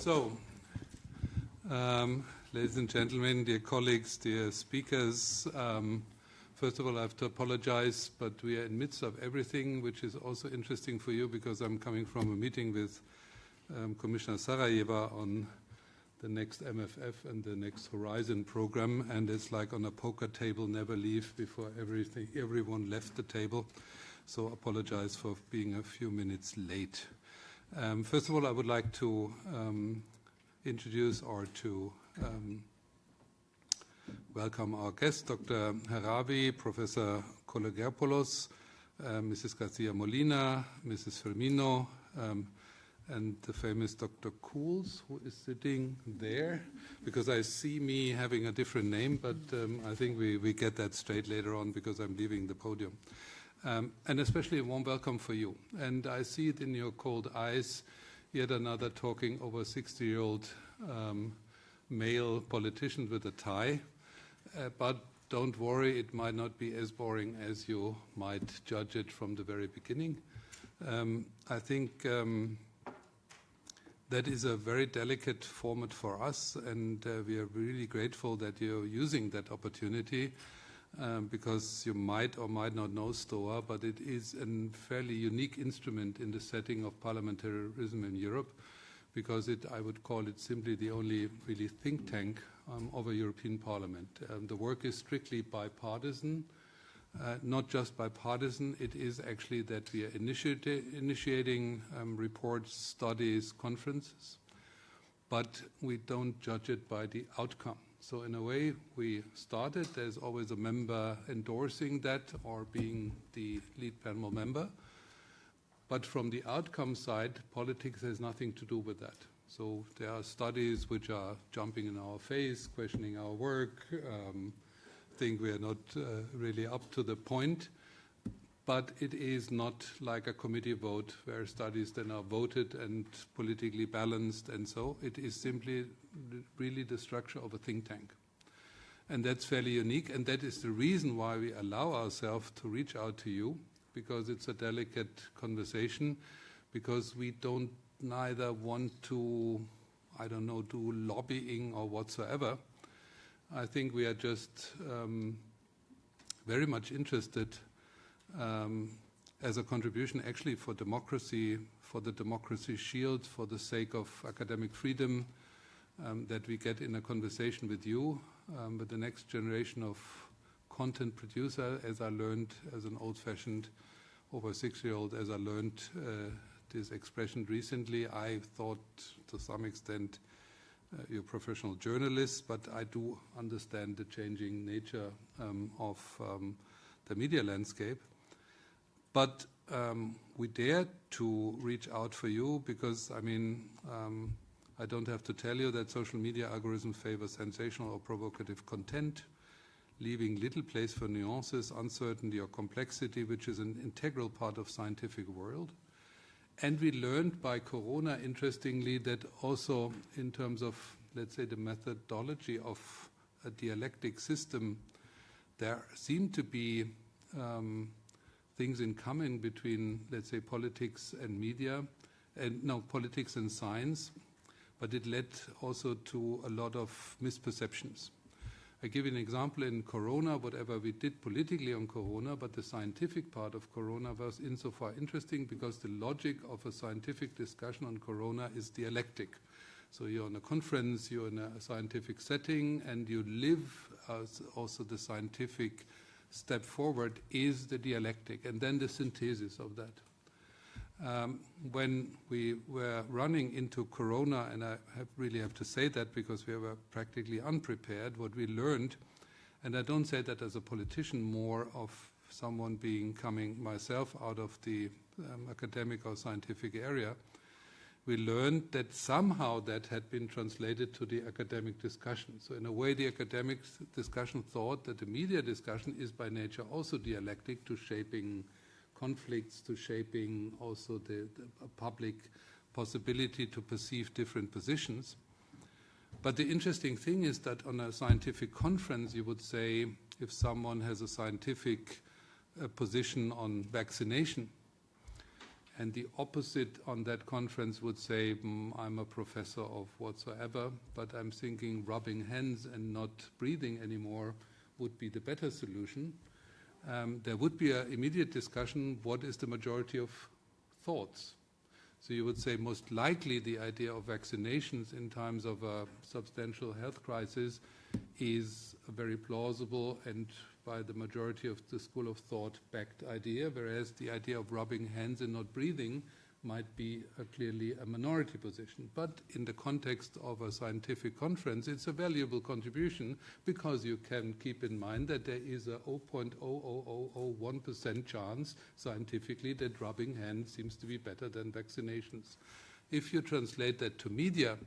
So, ladies and gentlemen, dear colleagues, dear speakers, first of all, I have to apologize, but we are in the midst of everything, which is also interesting for you because I'm coming from a meeting with Commissioner Sarajeva on the next MFF and the next Horizon program, and it's like on a poker table, never leave before everyone left the table. So apologize for being a few minutes late. First of all, I would like to introduce or to welcome our guest, Dr. Haravi, Professor Kologeropoulos, Mrs. Garcia Molina, Mrs. Firmino, and the famous Dr. Cools, who is sitting there, because I see me having a different name, but I think we get that straight later on because I'm leaving the podium. And especially a warm welcome for you. And I see it in your cold eyes, yet another talking over 60-year-old male politician with a tie. But don't worry, it might not be as boring as you might judge it from the very beginning. I think that is a very delicate format for us, and we are really grateful that you're using that opportunity. Because you might or might not know STOA, but it is a fairly unique instrument in the setting of parliamentarism in Europe, because I would call it simply the only really think tank of a European Parliament. The work is strictly bipartisan, not just bipartisan, it is actually that we are initiating reports, studies, conferences, but we don't judge it by the outcome. So in a way, we started, there's always a member endorsing that or being the lead panel member. But from the outcome side, politics has nothing to do with that. So there are studies which are jumping in our face, questioning our work, think we are not really up to the point. But it is not like a committee vote where studies then are voted and politically balanced, and so it is simply really the structure of a think tank. And that's fairly unique, and that is the reason why we allow ourselves to reach out to you, because it's a delicate conversation, because we don't neither want to, I don't know, do lobbying or whatsoever. I think we are just very much interested as a contribution actually for democracy, for the democracy shield, for the sake of academic freedom, that we get in a conversation with you, with the next generation of content producer, as I learned as an old-fashioned, over 6-year-old, as I learned this expression recently. I thought to some extent you're professional journalists, but I do understand the changing nature of the media landscape. But we dare to reach out for you because, I mean, I don't have to tell you that social media algorithms favor sensational or provocative content, leaving little place for nuances, uncertainty, or complexity, which is an integral part of scientific world. And we learned by Corona, interestingly, that also in terms of, let's say, the methodology of a dialectic system, there seem to be things in common between, let's say, politics and media, and no, politics and science, but it led also to a lot of misperceptions. I give you an example in Corona, whatever we did politically on Corona, but the scientific part of Corona was insofar interesting because the logic of a scientific discussion on Corona is dialectic. So you're on a conference, you're in a scientific setting, and you live also the scientific step forward is the dialectic, and then the synthesis of that. When we were running into Corona, and I really have to say that because we were practically unprepared, what we learned, and I don't say that as a politician, more of someone coming myself out of the academic or scientific area, we learned that somehow that had been translated to the academic discussion. So in a way, the academic discussion thought that the media discussion is by nature also dialectic, to shaping conflicts, to shaping also the public possibility to perceive different positions. But the interesting thing is that on a scientific conference, you would say, if someone has a scientific position on vaccination, and the opposite on that conference would say, I'm a professor of whatsoever, but I'm thinking rubbing hands and not breathing anymore would be the better solution. There would be an immediate discussion, what is the majority of thoughts? So you would say most likely the idea of vaccinations in times of a substantial health crisis is a very plausible and by the majority of the school of thought backed idea, whereas the idea of rubbing hands and not breathing might be clearly a minority position. But in the context of a scientific conference, it's a valuable contribution because you can keep in mind that there is a 0.00001% chance scientifically that rubbing hands seems to be better than vaccinations. If you translate that to media,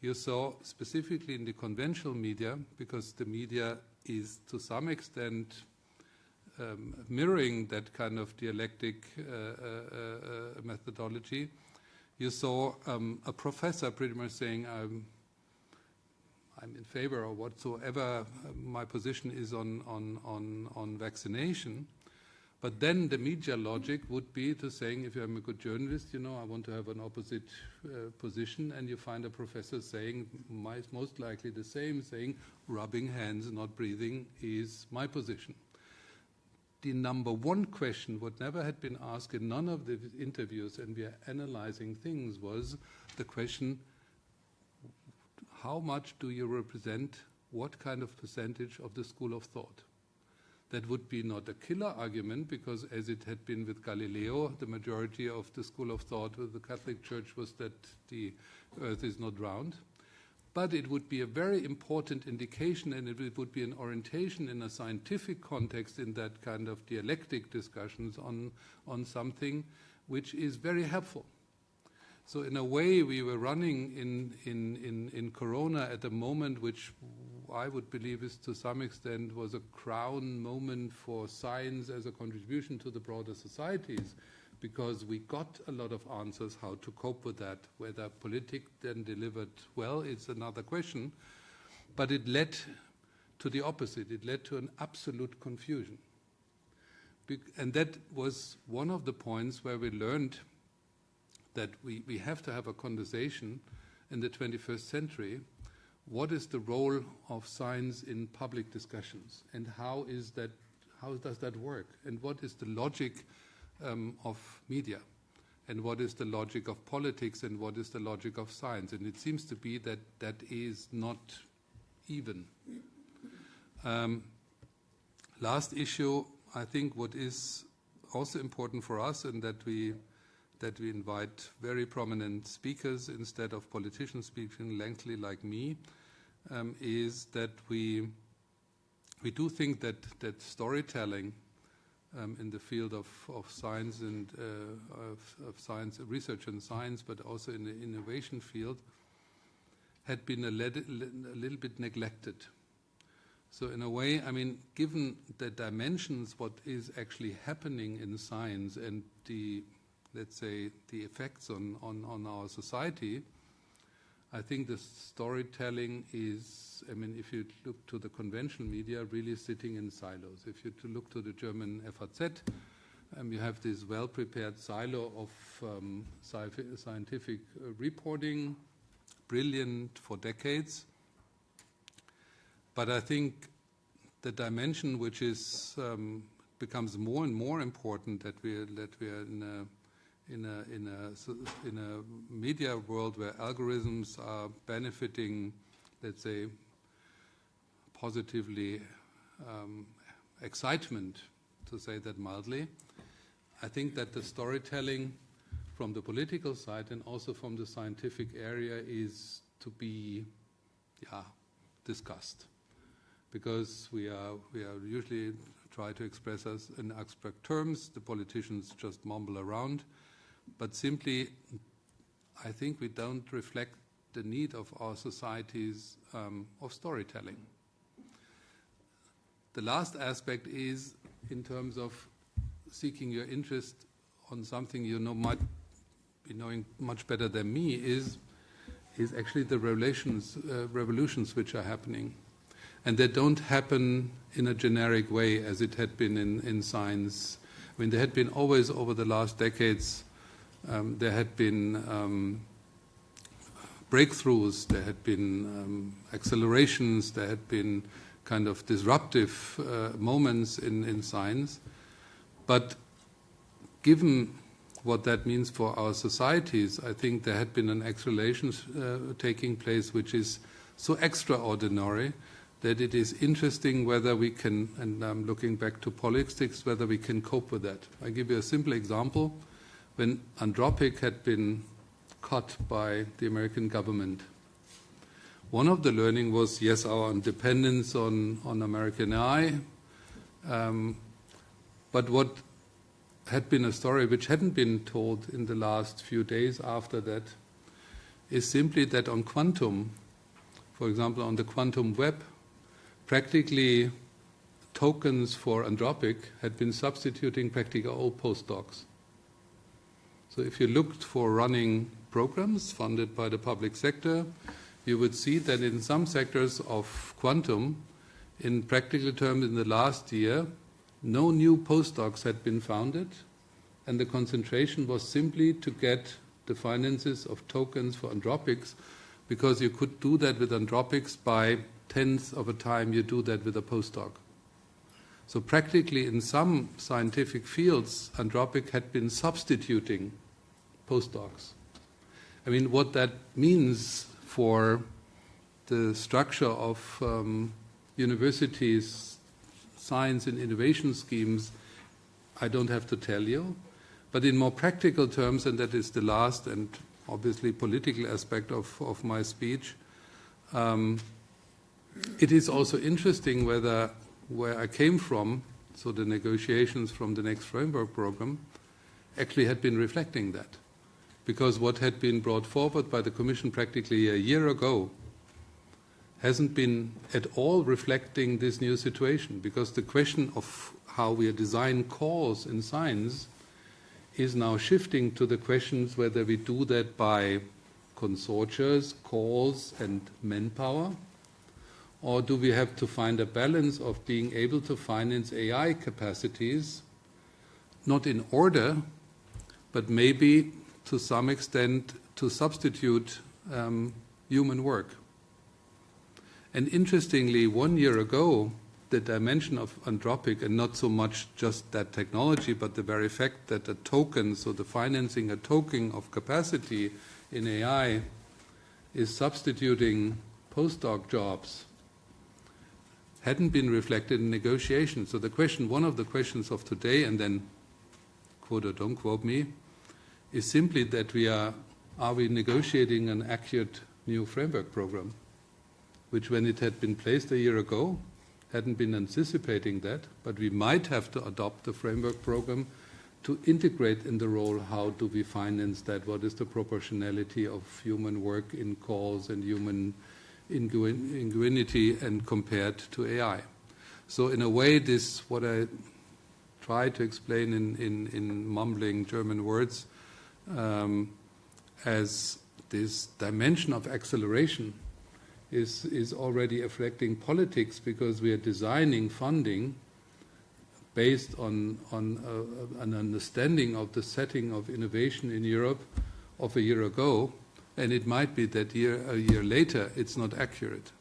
you saw specifically in the conventional media, because the media is to some extent mirroring that kind of dialectic methodology, you saw a professor pretty much saying, I'm in favor of whatsoever my position is on vaccination. But then the media logic would be to saying, if I'm a good journalist, I want to have an opposite position, and you find a professor saying, most likely the same, saying, rubbing hands, not breathing, is my position. The number one question, what never had been asked in none of the interviews, and we are analyzing things, was the question, how much do you represent what kind of percentage of the school of thought? That would be not a killer argument, because as it had been with Galileo, the majority of the school of thought with the Catholic Church was that the earth is not round. But it would be a very important indication, and it would be an orientation in a scientific context in that kind of dialectic discussions on something which is very helpful. So in a way, we were running in Corona at a moment which I would believe is to some extent was a crown moment for science as a contribution to the broader societies, because we got a lot of answers how to cope with that. Whether politics then delivered well is another question, but it led to the opposite. It led to an absolute confusion. And that was one of the points where we learned that we have to have a conversation in the 21st century. What is the role of science in public discussions, and how does that work, and what is the logic of media, and what is the logic of politics, and what is the logic of science? And it seems to be that that is not even. Last issue, I think what is also important for us, and that we invite very prominent speakers instead of politicians speaking lengthily like me, is that we do think that storytelling in the field of science and of science research and science, but also in the innovation field, had been a little bit neglected. So in a way, I mean, given the dimensions, what is actually happening in science and let's say, the effects on our society, I think the storytelling is, I mean, if you look to the conventional media, really sitting in silos. If you look to the German FAZ, you have this well-prepared silo of scientific reporting, brilliant for decades. But I think the dimension which is becomes more and more important, that we are in a media world where algorithms are benefiting, let's say, positively excitement, to say that mildly. I think that the storytelling from the political side and also from the scientific area is to be discussed, because we are usually try to express us in abstract terms. The politicians just mumble around. But simply, I think we don't reflect the need of our societies of storytelling. The last aspect is, in terms of seeking your interest on something might be knowing much better than me, is actually the revolutions which are happening. And they don't happen in a generic way as it had been in science. I mean, there had been always over the last decades There had been breakthroughs, there had been accelerations, there had been kind of disruptive moments in science. But given what that means for our societies, I think there had been an acceleration taking place which is so extraordinary that it is interesting whether we can, and I'm looking back to politics, whether we can cope with that. I give you a simple example. When Anthropic had been cut by the American government, one of the learning was, yes, our dependence on American AI, but what had been a story which hadn't been told in the last few days after that is simply that on quantum, for example, on the quantum web, practically tokens for Anthropic had been substituting practically all postdocs. So if you looked for running programs funded by the public sector, you would see that in some sectors of quantum, in practical terms in the last year, no new postdocs had been founded, and the concentration was simply to get the finances of tokens for Anthropics, because you could do that with Anthropics by tenths of a time you do that with a postdoc. So practically in some scientific fields, Anthropic had been substituting postdocs. I mean, what that means for the structure of universities, science and innovation schemes, I don't have to tell you. But in more practical terms, and that is the last and obviously political aspect of my speech, it is also interesting whether where I came from, so the negotiations from the next framework program, actually had been reflecting that. Because what had been brought forward by the Commission practically a year ago hasn't been at all reflecting this new situation, because the question of how we design calls in science is now shifting to the questions whether we do that by consortia, calls and manpower, or do we have to find a balance of being able to finance AI capacities, not in order, but maybe to some extent to substitute human work. And interestingly, 1 year ago, the dimension of Anthropic, and not so much just that technology, but the very fact that a token, so the financing a token of capacity in AI, is substituting postdoc jobs, hadn't been reflected in negotiations. So the question, one of the questions of today, and then quote or don't quote me, is simply that are we negotiating an accurate new framework program, which when it had been placed a year ago, hadn't been anticipating that, but we might have to adopt the framework program to integrate in the role how do we finance that, what is the proportionality of human work in calls and human ingenuity and compared to AI. So in a way, this, what I try to explain in mumbling German words, as this dimension of acceleration is already affecting politics, because we are designing funding based on an understanding of the setting of innovation in Europe of a year ago, and it might be that a year later it's not accurate.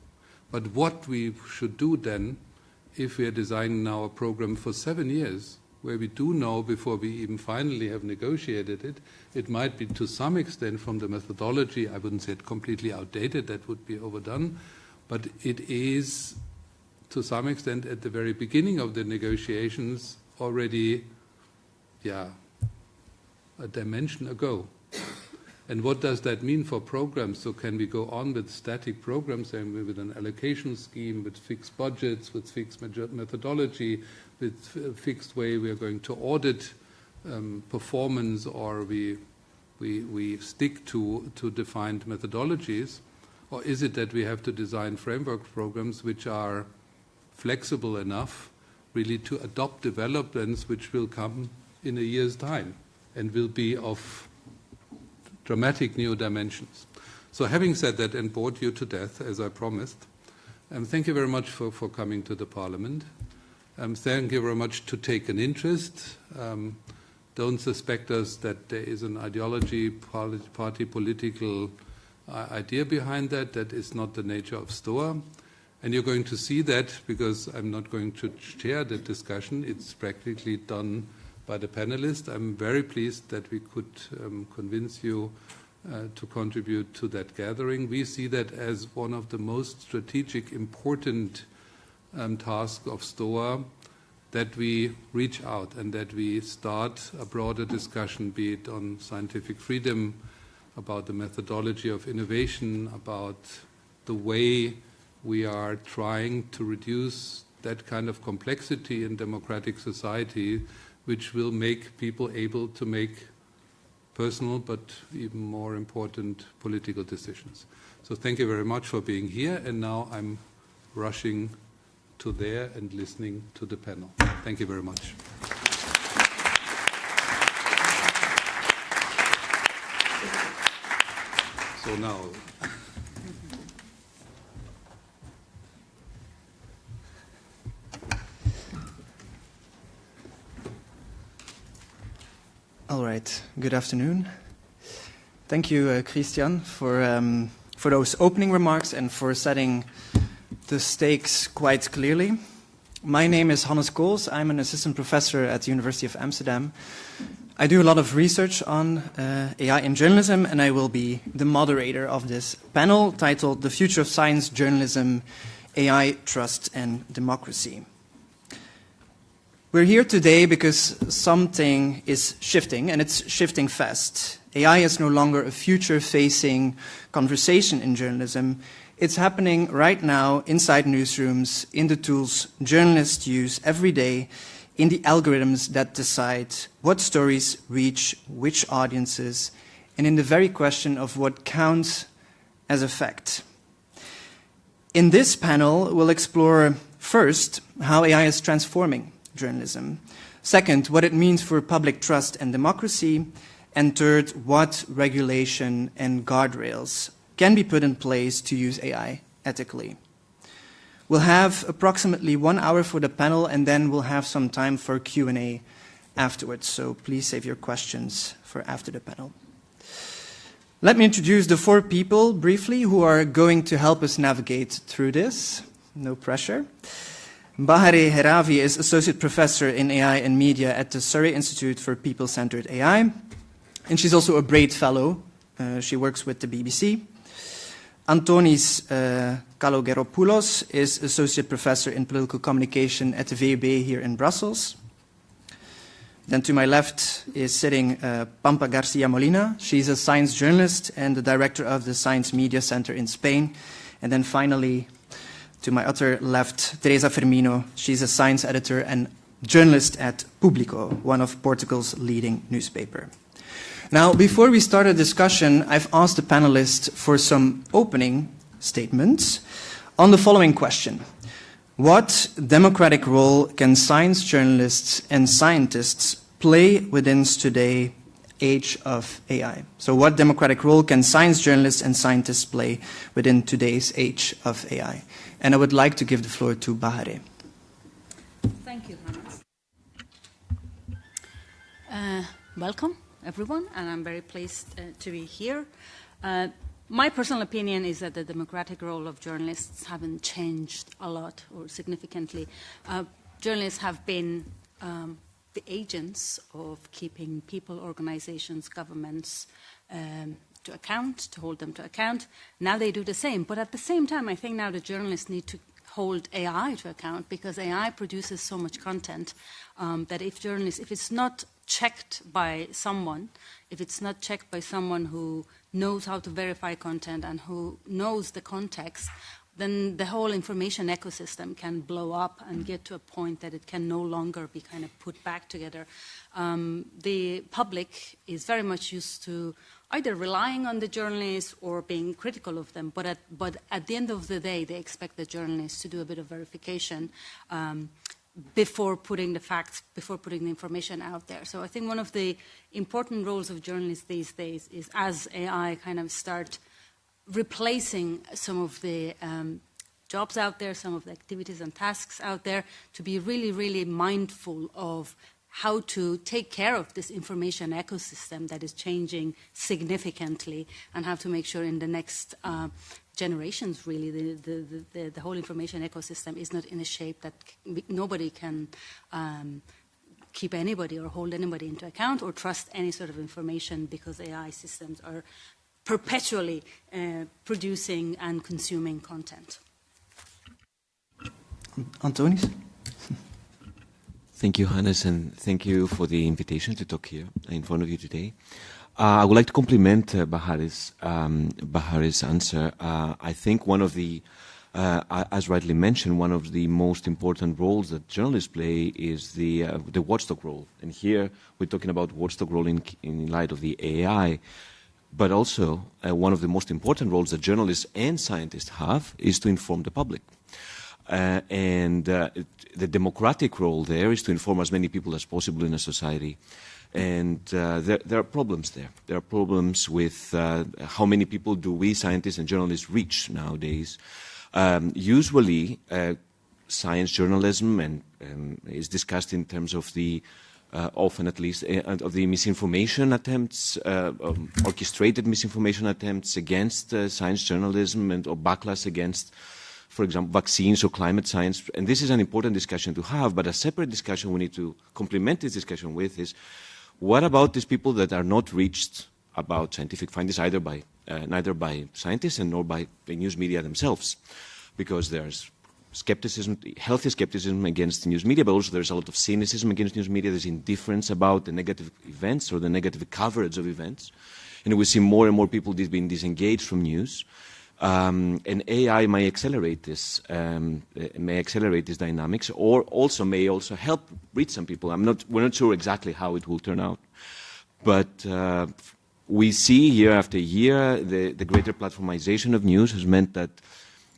But what we should do then, if we are designing now a program for 7 years, where we do know before we even finally have negotiated it, it might be to some extent from the methodology, I wouldn't say it completely outdated, that would be overdone, but it is to some extent at the very beginning of the negotiations already, a dimension ago. And what does that mean for programs? So can we go on with static programs and with an allocation scheme, with fixed budgets, with fixed methodology, with fixed way we are going to audit performance, or we stick to defined methodologies? Or is it that we have to design framework programs which are flexible enough really to adopt developments which will come in a year's time and will be of dramatic new dimensions? So having said that and bored you to death, as I promised, thank you very much for coming to the Parliament. Thank you very much to take an interest. don't suspect us that there is an ideology, party political idea behind that. That is not the nature of STOA. And you're going to see that, because I'm not going to chair the discussion. It's practically done by the panelists. I'm very pleased that we could convince you to contribute to that gathering. We see that as one of the most strategic, important tasks of STOA, that we reach out and that we start a broader discussion, be it on scientific freedom, about the methodology of innovation, about the way we are trying to reduce that kind of complexity in democratic society, which will make people able to make personal but even more important political decisions. So thank you very much for being here, and now I'm rushing to there and listening to the panel. Thank you very much. So now... All right. Good afternoon. Thank you, Christian, for those opening remarks and for setting the stakes quite clearly. My name is Hannes Kools. I'm an assistant professor at the University of Amsterdam. I do a lot of research on AI in journalism, and I will be the moderator of this panel titled "The Future of Science, Journalism, AI, Trust and Democracy." We're here today because something is shifting, and it's shifting fast. AI is no longer a future-facing conversation in journalism. It's happening right now inside newsrooms, in the tools journalists use every day, in the algorithms that decide what stories reach which audiences, and in the very question of what counts as a fact. In this panel, we'll explore, first, how AI is transforming journalism. Second, what it means for public trust and democracy. And third, what regulation and guardrails can be put in place to use AI ethically. We'll have approximately 1 hour for the panel, and then we'll have some time for Q&A afterwards. So please save your questions for after the panel. Let me introduce the 4 people briefly who are going to help us navigate through this. No pressure. Bahare Heravi is Associate Professor in AI and Media at the Surrey Institute for People-Centered AI. And she's also a Braid Fellow. She works with the BBC. Antonis Kalogeropoulos is Associate Professor in Political Communication at the VUB here in Brussels. Then to my left is sitting Pampa Garcia Molina. She's a science journalist and the director of the Science Media Center in Spain. And then finally, to my utter left, Teresa Firmino. She's a science editor and journalist at Público, one of Portugal's leading newspaper. Now, before we start a discussion, I've asked the panelists for some opening statements on the following question. What democratic role can science journalists and scientists play within today's age of AI? So what democratic role can science journalists and scientists play within today's age of AI? And I would like to give the floor to Bahare. Thank you, Hannes. Welcome, everyone, and I'm very pleased to be here. My personal opinion is that the democratic role of journalists haven't changed a lot or significantly. Journalists have been the agents of keeping people, organizations, governments to account, to hold them to account. Now they do the same. But at the same time, I think now the journalists need to hold AI to account, because AI produces so much content that if it's not checked by someone, if it's not checked by someone who knows how to verify content and who knows the context, then the whole information ecosystem can blow up and get to a point that it can no longer be kind of put back together. The public is very much used to either relying on the journalists or being critical of them, but at the end of the day, they expect the journalists to do a bit of verification before putting the facts, before putting the information out there. So I think one of the important roles of journalists these days is, as AI kind of start replacing some of the jobs out there, some of the activities and tasks out there, to be really, really mindful of how to take care of this information ecosystem that is changing significantly, and how to make sure in the next generations, really, the whole information ecosystem is not in a shape that nobody can keep anybody or hold anybody into account or trust any sort of information, because AI systems are perpetually producing and consuming content. Antonis? Thank you, Hannes, and thank you for the invitation to talk here in front of you today. I would like to compliment Bahari's answer. I think one of the, as rightly mentioned, one of the most important roles that journalists play is the watchdog role. And here we're talking about watchdog role in light of the AI. But also, one of the most important roles that journalists and scientists have is to inform the public. The democratic role there is to inform as many people as possible in a society. And there are problems there. There are problems with how many people do we scientists and journalists reach nowadays. Usually, science journalism is discussed in terms of the often at least, of the misinformation attempts, orchestrated misinformation attempts against science journalism or backlash against, for example, vaccines or climate science. And this is an important discussion to have, but a separate discussion we need to complement this discussion with is, what about these people that are not reached about scientific findings neither by scientists and nor by the news media themselves? Because there's skepticism, healthy skepticism against the news media, but also there's a lot of cynicism against news media. There's indifference about the negative events or the negative coverage of events. And we see more and more people being disengaged from news. And AI may accelerate this dynamics, or also may also help reach some people. We're not sure exactly how it will turn out, but we see year after year the greater platformization of news has meant that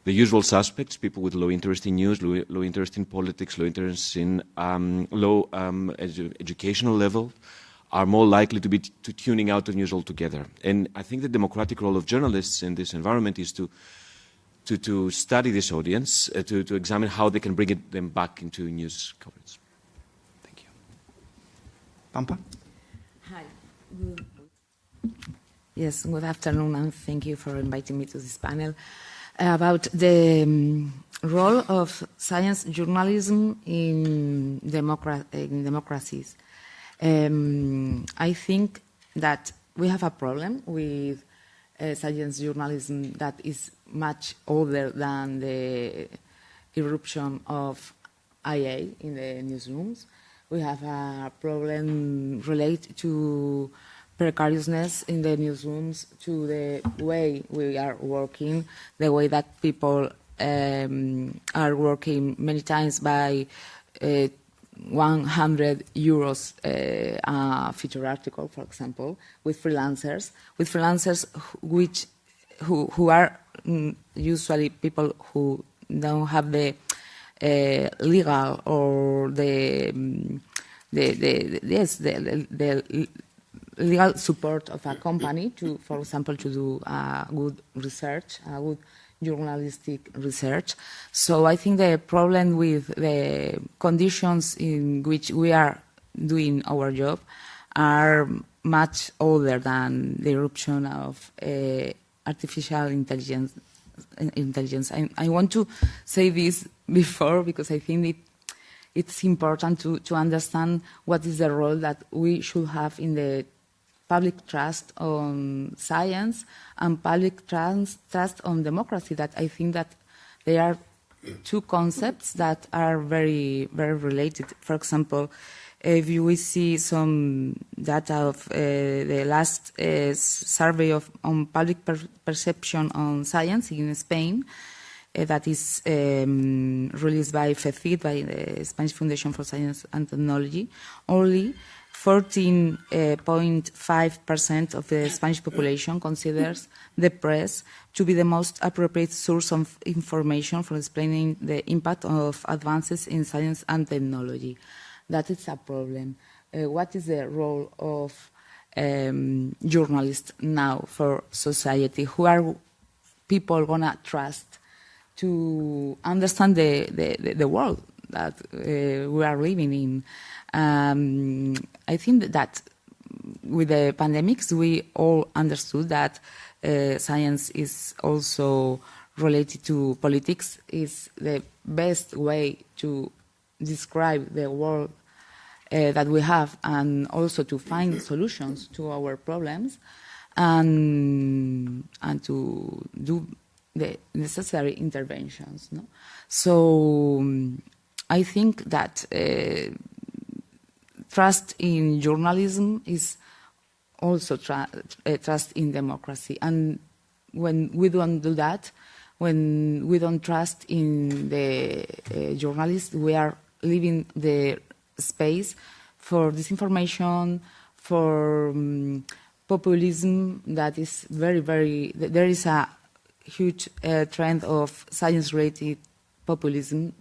the usual suspects, people with low interest in news, low interest in politics, low interest in educational level, are more likely to be tuning out of news altogether. And I think the democratic role of journalists in this environment is to study this audience, to examine how they can bring them back into news coverage. Thank you. Pampa? Hi. Yes, good afternoon, and thank you for inviting me to this panel about the role of science journalism in democracies. I think that we have a problem with science journalism that is much older than the irruption of IA in the newsrooms. We have a problem related to precariousness in the newsrooms, to the way we are working, the way that people are working many times by 100 euros a feature article, for example, with freelancers who are usually people who don't have the legal or the legal support of a company to, for example, to do good research, good journalistic research. So I think the problem with the conditions in which we are doing our job are much older than the eruption of artificial intelligence. I want to say this before because I think it's important to understand what is the role that we should have in the public trust on science and public trust on democracy. That I think that they are two concepts that are very, very related. For example, if we see some data of the last survey on public perception on science in Spain, that is released by FECIT, by the Spanish Foundation for Science and Technology, only 14.5% of the Spanish population considers the press to be the most appropriate source of information for explaining the impact of advances in science and technology. That is a problem. What is the role of journalists now for society? Who are people going to trust to understand the world that we are living in. I think that with the pandemics, we all understood that science is also related to politics, is the best way to describe the world that we have, and also to find solutions to our problems, and to do the necessary interventions. No? So I think that trust in journalism is also trust in democracy. And when we don't do that, when we don't trust in the journalists, we are leaving the space for disinformation, for populism that is very, very... There is a huge trend of science-related populism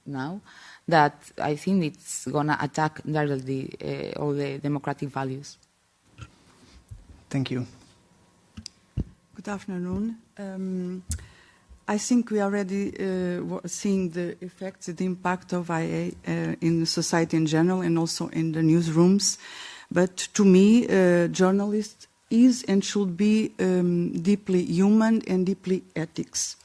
now that I think it's going to attack directly all the democratic values. Thank you. Good afternoon. I think we are already seeing the effects, the impact of IA in society in general and also in the newsrooms. But to me, journalists is and should be deeply human and deeply ethics.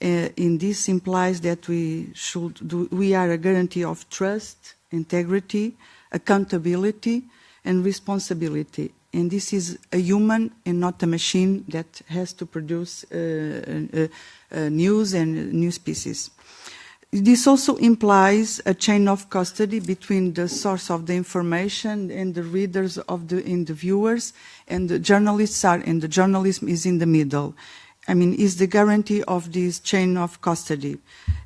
And this implies that we are a guarantee of trust, integrity, accountability, and responsibility. And this is a human and not a machine that has to produce news and news pieces. This also implies a chain of custody between the source of the information and the readers and the viewers, and the journalists are, and the journalism is in the middle. I mean, is the guarantee of this chain of custody.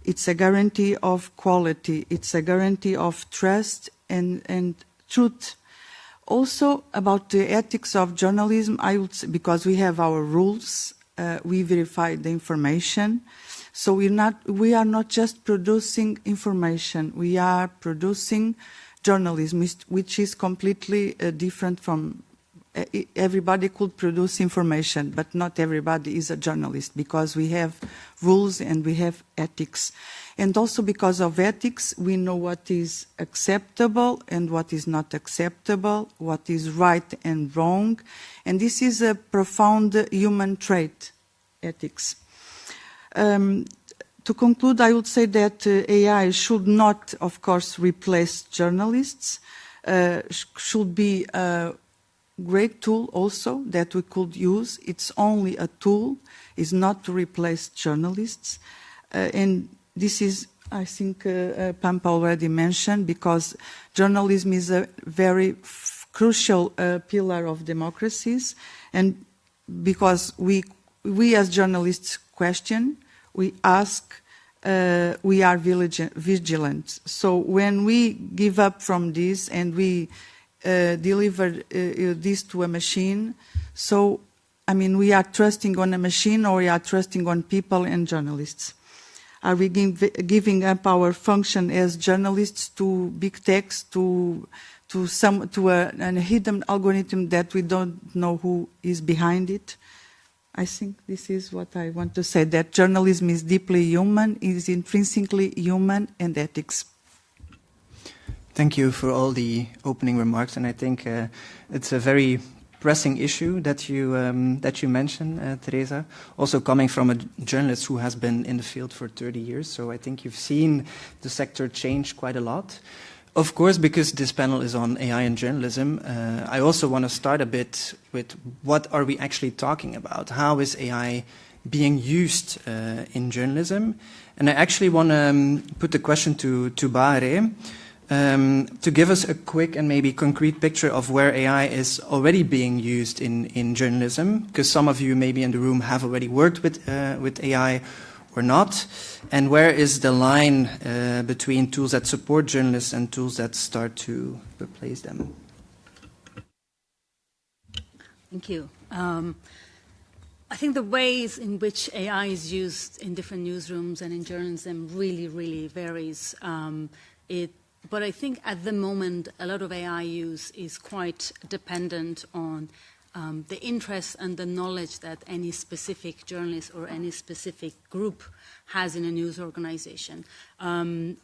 It's a guarantee of quality. It's a guarantee of trust and truth. Also, about the ethics of journalism, I would say, because we have our rules, we verify the information. So we are not just producing information, we are producing journalism, which is completely different from... Everybody could produce information, but not everybody is a journalist, because we have rules and we have ethics. And also because of ethics, we know what is acceptable and what is not acceptable, what is right and wrong. And this is a profound human trait, ethics. To conclude, I would say that AI should not, of course, replace journalists, should be a great tool also that we could use. It's only a tool, it's not to replace journalists. And this is, I think, Pampa already mentioned, because journalism is a very crucial pillar of democracies, and because we as journalists question, we ask, we are vigilant. So when we give up from this and we deliver this to a machine, so, I mean, we are trusting on a machine, or we are trusting on people and journalists? Are we giving up our function as journalists to big techs, to a hidden algorithm that we don't know who is behind it? I think this is what I want to say, that journalism is deeply human, is intrinsically human, and ethics. Thank you for all the opening remarks, and I think it's a very pressing issue that you mentioned, Teresa. Also coming from a journalist who has been in the field for 30 years, so I think you've seen the sector change quite a lot. Of course, because this panel is on AI and journalism, I also want to start a bit with what are we actually talking about? How is AI being used in journalism? And I actually want to put the question to Bahare, to give us a quick and maybe concrete picture of where AI is already being used in journalism, because some of you maybe in the room have already worked with AI or not, and where is the line between tools that support journalists and tools that start to replace them? Thank you. I think the ways in which AI is used in different newsrooms and in journalism really, really varies. But I think at the moment, a lot of AI use is quite dependent on the interest and the knowledge that any specific journalist or any specific group has in a news organization.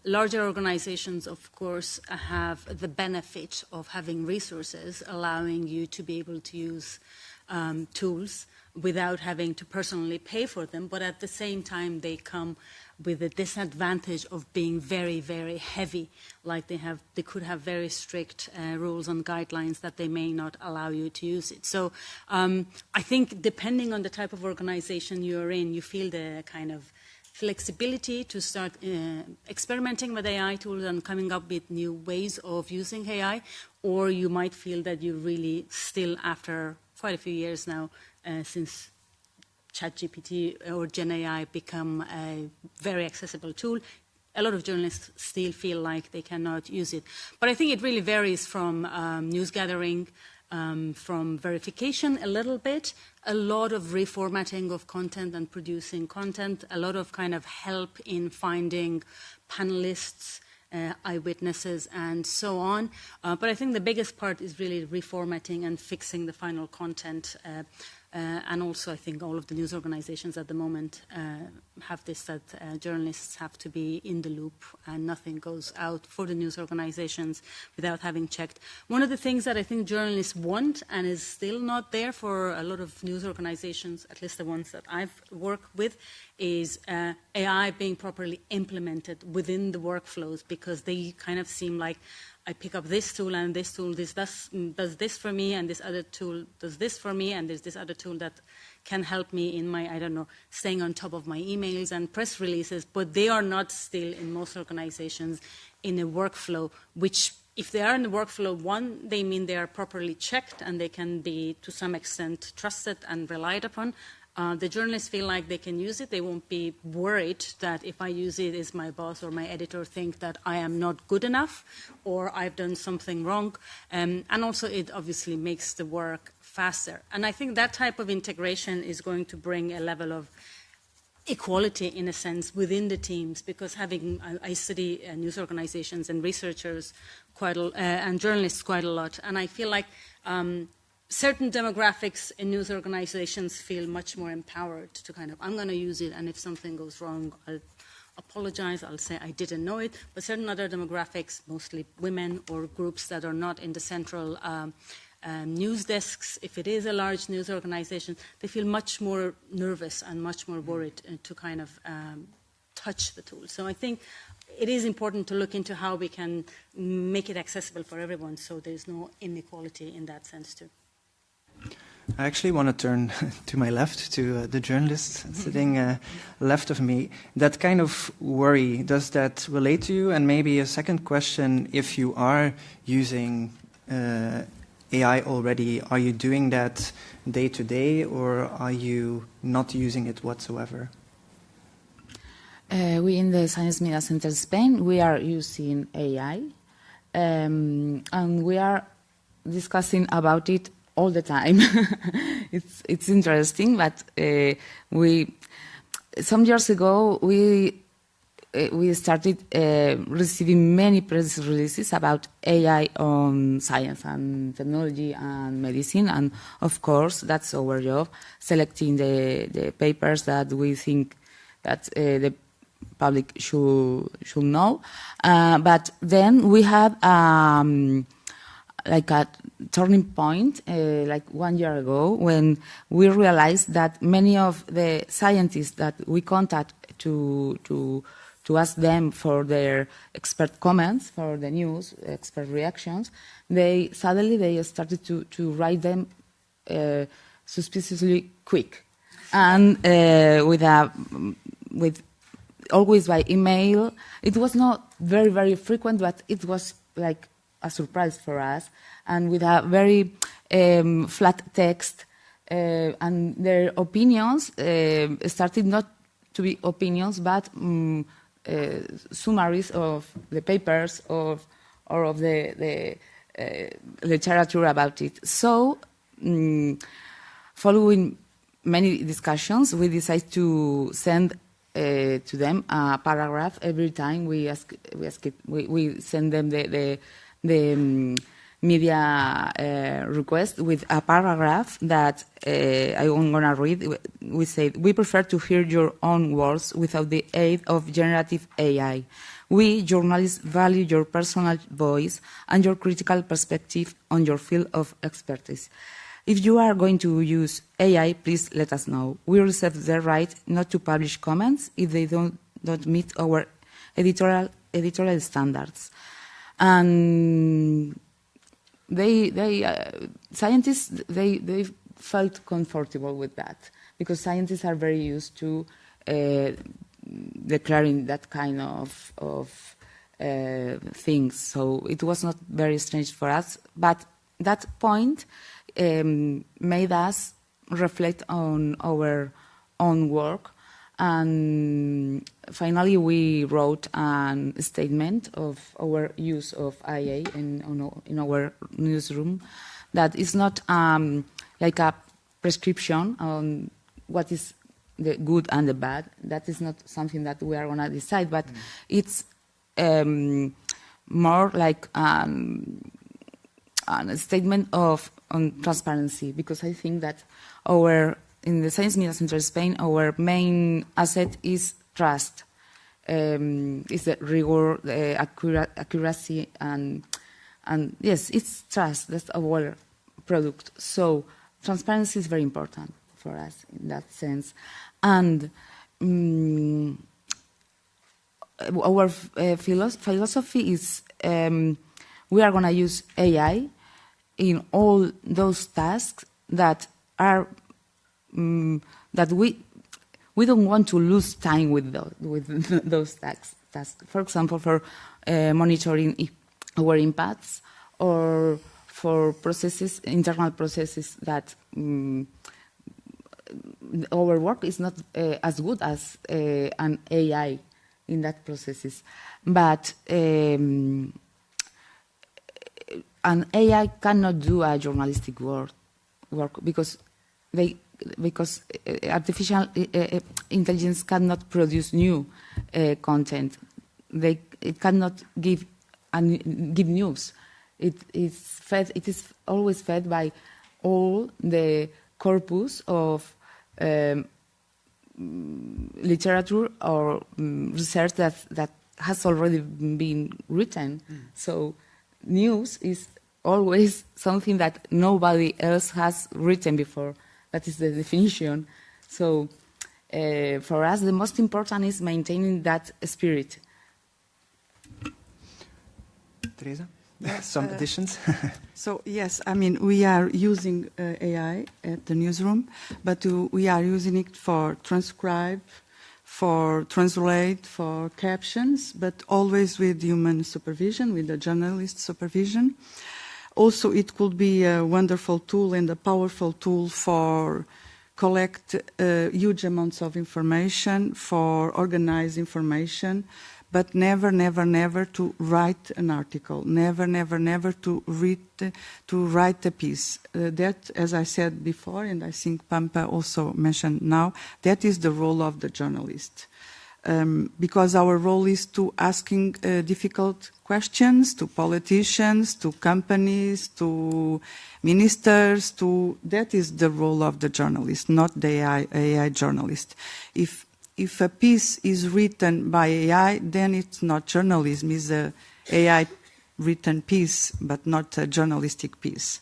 Larger organizations, of course, have the benefit of having resources allowing you to be able to use tools without having to personally pay for them, but at the same time they come with the disadvantage of being very, very heavy, like they could have very strict rules and guidelines that they may not allow you to use it. So I think depending on the type of organization you're in, you feel the kind of flexibility to start experimenting with AI tools and coming up with new ways of using AI, or you might feel that you really still, after quite a few years now, since ChatGPT or GenAI become a very accessible tool, a lot of journalists still feel like they cannot use it. But I think it really varies from news gathering, from verification a little bit, a lot of reformatting of content and producing content, a lot of kind of help in finding panelists, eyewitnesses, and so on. But I think the biggest part is really reformatting and fixing the final content. And also, I think all of the news organizations at the moment have this, that journalists have to be in the loop and nothing goes out for the news organizations without having checked. One of the things that I think journalists want and is still not there for a lot of news organizations, at least the ones that I've worked with, is AI being properly implemented within the workflows, because they kind of seem like, I pick up this tool and this tool, this does this for me, and this other tool does this for me, and there's this other tool that can help me in my, I don't know, staying on top of my emails and press releases, but they are not still in most organizations in a workflow, which if they are in the workflow, one, they mean they are properly checked and they can be to some extent trusted and relied upon. The journalists feel like they can use it. They won't be worried that if I use it, is my boss or my editor think that I am not good enough or I've done something wrong. And also it obviously makes the work faster. And I think that type of integration is going to bring a level of equality, in a sense, within the teams, because I study news organizations and researchers and journalists quite a lot. And I feel like certain demographics in news organizations feel much more empowered to kind of, I'm going to use it, and if something goes wrong, I'll apologize, I'll say I didn't know it. But certain other demographics, mostly women or groups that are not in the central news desks, if it is a large news organization, they feel much more nervous and much more worried to kind of touch the tool. So I think it is important to look into how we can make it accessible for everyone, so there's no inequality in that sense too. I actually want to turn to my left, to the journalist sitting left of me. That kind of worry, does that relate to you? And maybe a second question, if you are using AI already, are you doing that day to day, or are you not using it whatsoever? We in the Science Media Center Spain, we are using AI, and we are discussing about it all the time. It's interesting, but some years ago we started receiving many press releases about AI on science and technology and medicine, and of course that's our job, selecting the papers that we think that the public should know. But then we had like a turning point, like 1 year ago, when we realized that many of the scientists that we contact to ask them for their expert comments for the news, expert reactions, they started to write them suspiciously quick, and with always by email. It was not very, very frequent, but it was like a surprise for us, and with a very flat text, and their opinions started not to be opinions, but summaries of the papers or of the literature about it. So, following many discussions, we decided to send to them a paragraph every time we send them the media request with a paragraph that I'm going to read. We say, we prefer to hear your own words without the aid of generative AI. We, journalists, value your personal voice and your critical perspective on your field of expertise. If you are going to use AI, please let us know. We reserve the right not to publish comments if they don't meet our editorial standards. And scientists felt comfortable with that, because scientists are very used to declaring that kind of things. So it was not very strange for us, but that point made us reflect on our own work. And finally, we wrote a statement of our use of IA in our newsroom that is not like a prescription on what is the good and the bad. That is not something that we are going to decide, but it's more like a statement on transparency, because I think that in the Science Media Center Spain, our main asset is trust. Is the rigor, the accuracy, and yes, it's trust. That's our product. So transparency is very important for us in that sense. And our philosophy is we are going to use AI in all those tasks that are that we don't want to lose time with those tasks. For example, for monitoring our impacts, or for processes, internal processes that our work is not as good as an AI in that processes. But an AI cannot do a journalistic work because artificial intelligence cannot produce new content. It cannot give news. It is always fed by all the corpus of literature or research that has already been written. So news is always something that nobody else has written before. That is the definition. So for us, the most important is maintaining that spirit. Teresa, some additions? So yes, I mean, we are using AI at the newsroom, but we are using it for transcribe, for translate, for captions, but always with human supervision, with the journalist supervision. Also, it could be a wonderful tool and a powerful tool for collect huge amounts of information, for organize information, but never, never, never to write an article. Never, never, never to write a piece. That, as I said before, and I think Pampa also mentioned now, that is the role of the journalist. Because our role is to asking difficult questions to politicians, to companies, to ministers. That is the role of the journalist, not the AI journalist. If a piece is written by AI, then it's not journalism. It's a AI written piece, but not a journalistic piece.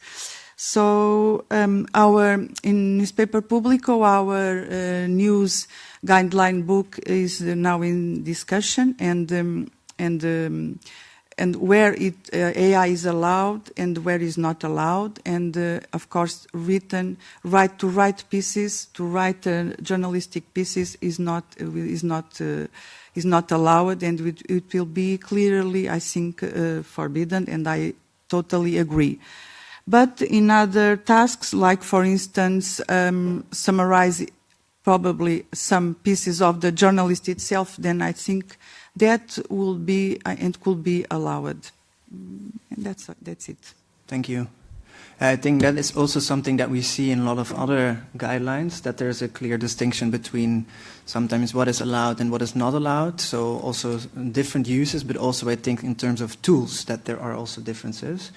So in Newspaper Público, our news guideline book is now in discussion, and where AI is allowed and where is not allowed, and of course, to write pieces, to write journalistic pieces is not allowed, and it will be clearly, I think, forbidden, and I totally agree. But in other tasks, like for instance, summarize probably some pieces of the journalist itself, then I think that will be and could be allowed. And that's it. Thank you. I think that is also something that we see in a lot of other guidelines, that there's a clear distinction between sometimes what is allowed and what is not allowed. So also different uses, but also I think in terms of tools that there are also differences.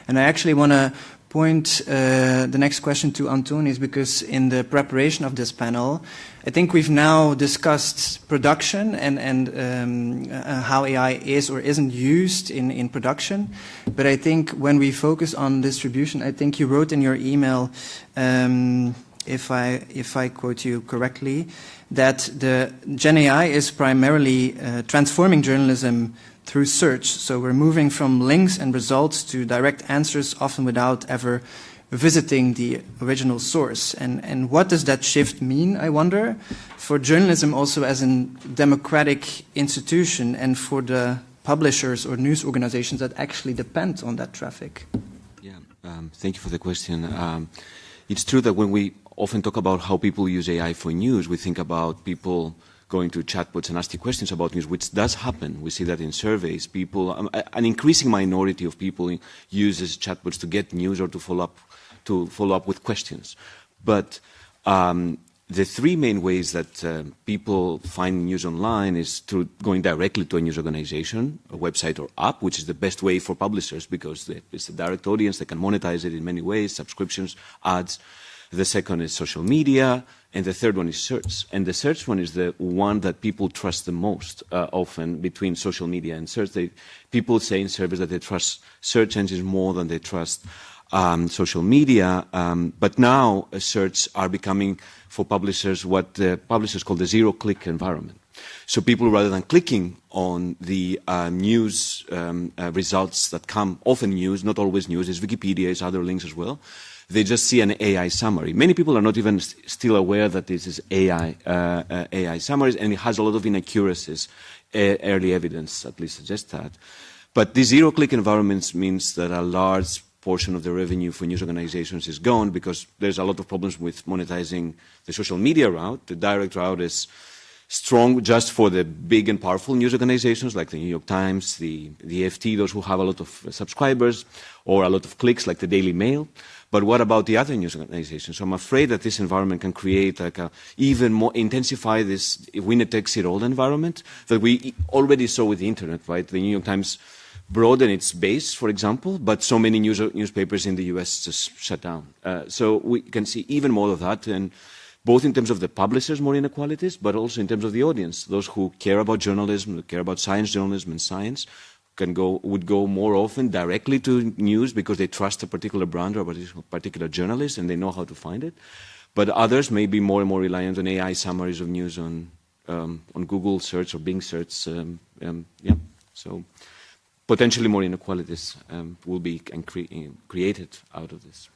And I actually want to point the next question to Antonis, because in the preparation of this panel, I think we've now discussed production and how AI is or isn't used in production. But I think when we focus on distribution, I think you wrote in your email, if I quote you correctly, that the Gen AI is primarily transforming journalism through search. So we're moving from links and results to direct answers, often without ever visiting the original source. And what does that shift mean, I wonder, for journalism also as a democratic institution and for the publishers or news organizations that actually depend on that traffic? Yeah, thank you for the question. It's true that when we often talk about how people use AI for news, we think about people going to chatbots and asking questions about news, which does happen. We see that in surveys. People, an increasing minority of people uses chatbots to get news or to follow up with questions. But the three main ways that people find news online is through going directly to a news organization, a website or app, which is the best way for publishers because it's a direct audience. They can monetize it in many ways, subscriptions, ads. The second is social media, and the third one is search. And the search one is the one that people trust the most, often between social media and search. People say in surveys that they trust search engines more than they trust social media. But now search are becoming, for publishers, what the publishers call the zero-click environment. So people, rather than clicking on the news results that come, often news, not always news, it's Wikipedia, it's other links as well, they just see an AI summary. Many people are not even still aware that this is AI summaries, and it has a lot of inaccuracies. Early evidence at least suggests that. But the zero-click environments means that a large portion of the revenue for news organizations is gone because there's a lot of problems with monetizing the social media route. The direct route is strong just for the big and powerful news organizations like the New York Times, the FT, those who have a lot of subscribers, or a lot of clicks like the Daily Mail. But what about the other news organizations? So I'm afraid that this environment can create like even more, intensify this winner-takes-it-all environment that we already saw with the internet, right? The New York Times broadened its base, for example, but so many newspapers in the US just shut down. So we can see even more of that, and both in terms of the publishers, more inequalities, but also in terms of the audience. Those who care about journalism, who care about science journalism and science, would go more often directly to news because they trust a particular brand or a particular journalist and they know how to find it. But others may be more and more reliant on AI summaries of news on Google search or Bing search. So potentially more inequalities will be created out of this.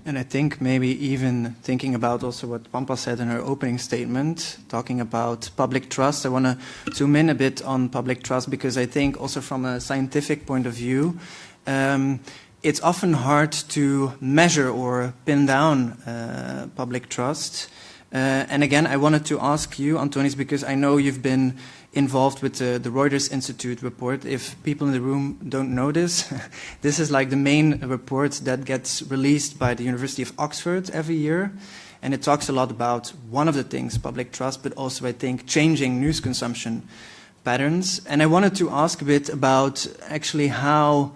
And I think maybe even thinking about also what Pampa said in her opening statement, talking about public trust, I want to zoom in a bit on public trust because I think also from a scientific point of view, it's often hard to measure or pin down public trust. And again, I wanted to ask you, Antonis, because I know you've been involved with the Reuters Institute report. If people in the room don't know this, this is like the main report that gets released by the University of Oxford every year. And it talks a lot about one of the things, public trust, but also, I think, changing news consumption patterns. And I wanted to ask a bit about actually how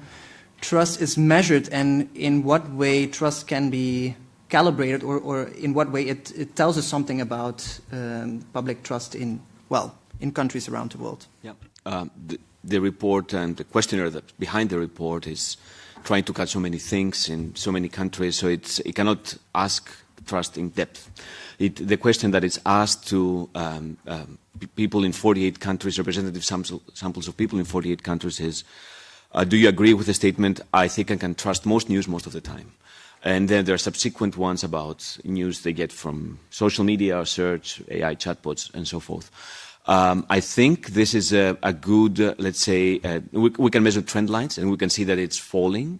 trust is measured and in what way trust can be calibrated or in what way it tells us something about public trust in countries around the world. Yeah. The report and the questionnaire that's behind the report is trying to catch so many things in so many countries, so it cannot ask trust in depth. The question that is asked to people in 48 countries, representative samples of people in 48 countries is, do you agree with the statement, I think I can trust most news most of the time? And then there are subsequent ones about news they get from social media or search, AI chatbots, and so forth. I think this is a good, let's say, we can measure trend lines and we can see that it's falling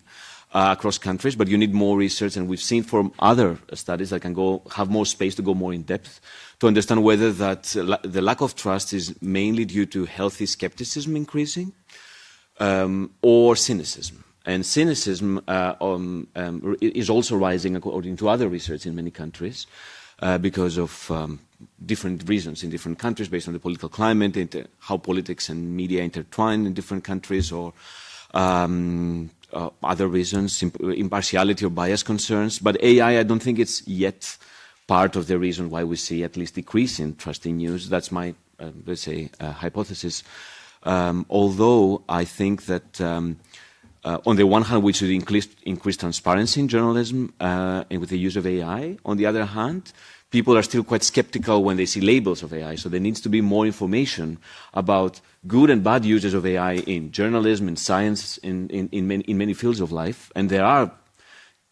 across countries, but you need more research, and we've seen from other studies that can have more space to go more in depth to understand whether that the lack of trust is mainly due to healthy skepticism increasing or cynicism. And cynicism is also rising according to other research in many countries. because of different reasons in different countries based on the political climate, how politics and media intertwine in different countries, or other reasons, impartiality or bias concerns. But AI, I don't think it's yet part of the reason why we see at least decrease in trust in news. That's my, let's say, hypothesis. Although I think that on the one hand, we should increase transparency in journalism and with the use of AI. On the other hand, people are still quite skeptical when they see labels of AI. So there needs to be more information about good and bad uses of AI in journalism, in science, in many fields of life. And there are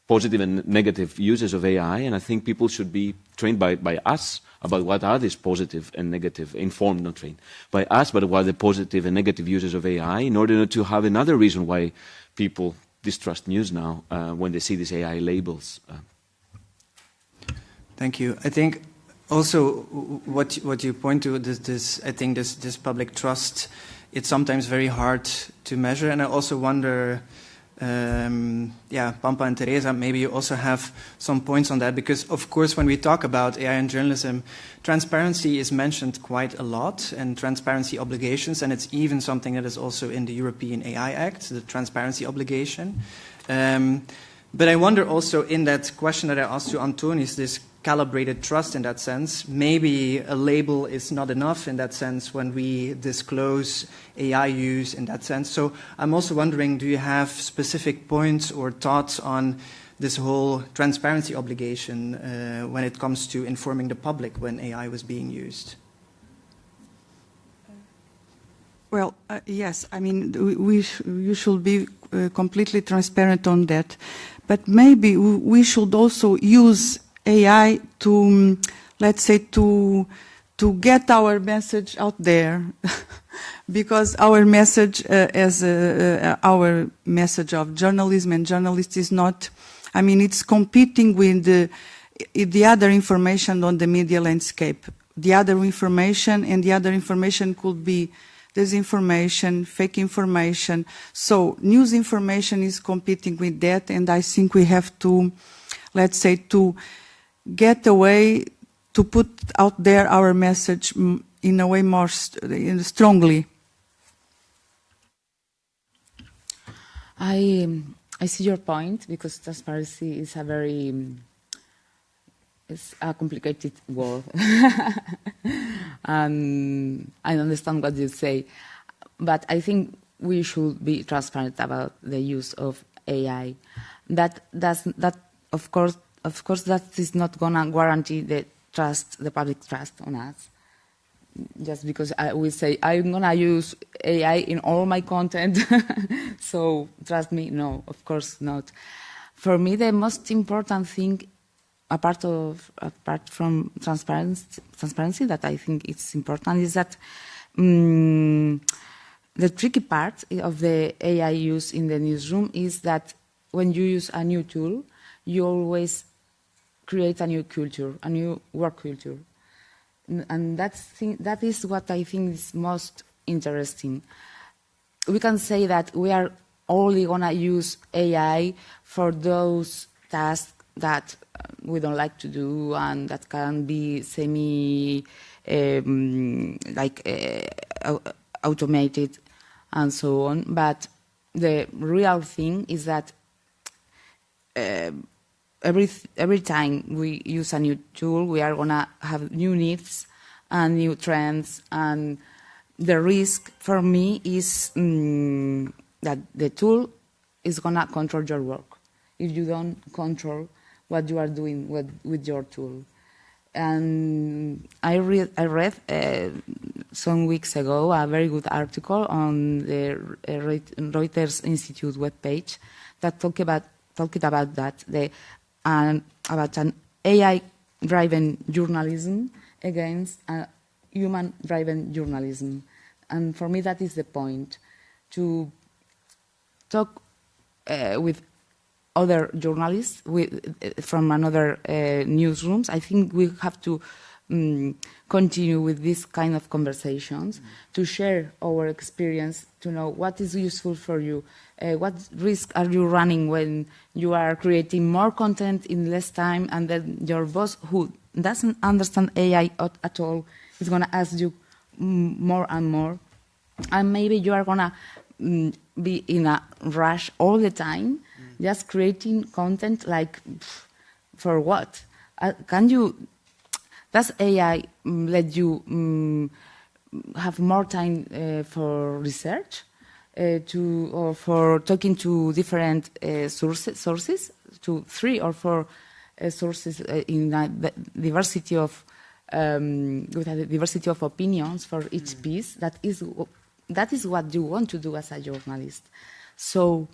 positive and negative uses of AI. And I think people should be trained by us about what are these positive and negative, informed, not trained, by us, but what are the positive and negative uses of AI, in order not to have another reason why people distrust news now when they see these AI labels. Thank you. I think also what you point to, this public trust, it's sometimes very hard to measure. And I also wonder, Pampa and Teresa, maybe you also have some points on that, because of course when we talk about AI and journalism, transparency is mentioned quite a lot, and transparency obligations, and it's even something that is also in the European AI Act, the transparency obligation. But I wonder also, in that question that I asked to Antonis, this calibrated trust in that sense, maybe a label is not enough in that sense when we disclose AI use in that sense. So I'm also wondering, do you have specific points or thoughts on this whole transparency obligation when it comes to informing the public when AI was being used? Well, yes, I mean, you should be completely transparent on that. But maybe we should also use AI to, let's say, to get our message out there, because our message our message of journalism and journalists is not, I mean, it's competing with the other information on the media landscape. The other information, and the other information could be disinformation, fake information. So news information is competing with that, and I think we have to, let's say, to get a way to put out there our message in a way more strongly. I see your point, because transparency is it's a complicated word. And I understand what you say, but I think we should be transparent about the use of AI. That of course that is not gonna guarantee the public trust on us. Just because we say I'm gonna use AI in all my content, so trust me. No, of course not. For me, the most important thing, apart from transparency, that I think it's important, is that the tricky part of the AI use in the newsroom is that when you use a new tool, you always create a new culture, a new work culture. And that is what I think is most interesting. We can say that we are only going to use AI for those tasks that we don't like to do and that can be automated and so on. But the real thing is that every time we use a new tool, we are going to have new needs and new trends. And the risk for me is that the tool is going to control your work if you don't control what you are doing with your tool. And I read some weeks ago a very good article on the Reuters Institute webpage that talked about that, about an AI-driven journalism against a human-driven journalism. And for me, that is the point, to talk with other journalists from another newsrooms. I think we have to continue with this kind of conversations, to share our experience, to know what is useful for you, what risk are you running when you are creating more content in less time, and then your boss, who doesn't understand AI at all is going to ask you more and more. And maybe you are going to be in a rush all the time, just creating content like, for what? Does AI let you have more time for research, or for talking to different sources, to 3 or 4 sources in a diversity of with a diversity of opinions for each piece? That is what you want to do as a journalist. So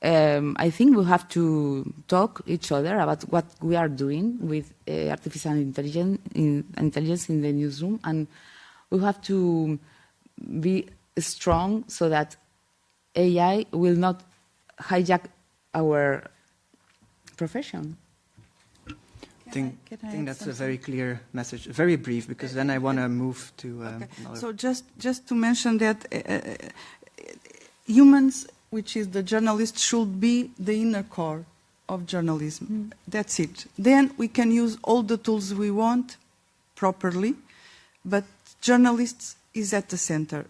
I think we have to talk each other about what we are doing with artificial intelligence in the newsroom, and we have to be strong so that AI will not hijack our profession. I think that's a very clear message. Very brief, because then I want to move to okay. another. So just to mention that humans, which is the journalist, should be the inner core of journalism. That's it. Then we can use all the tools we want properly, but journalists is at the center.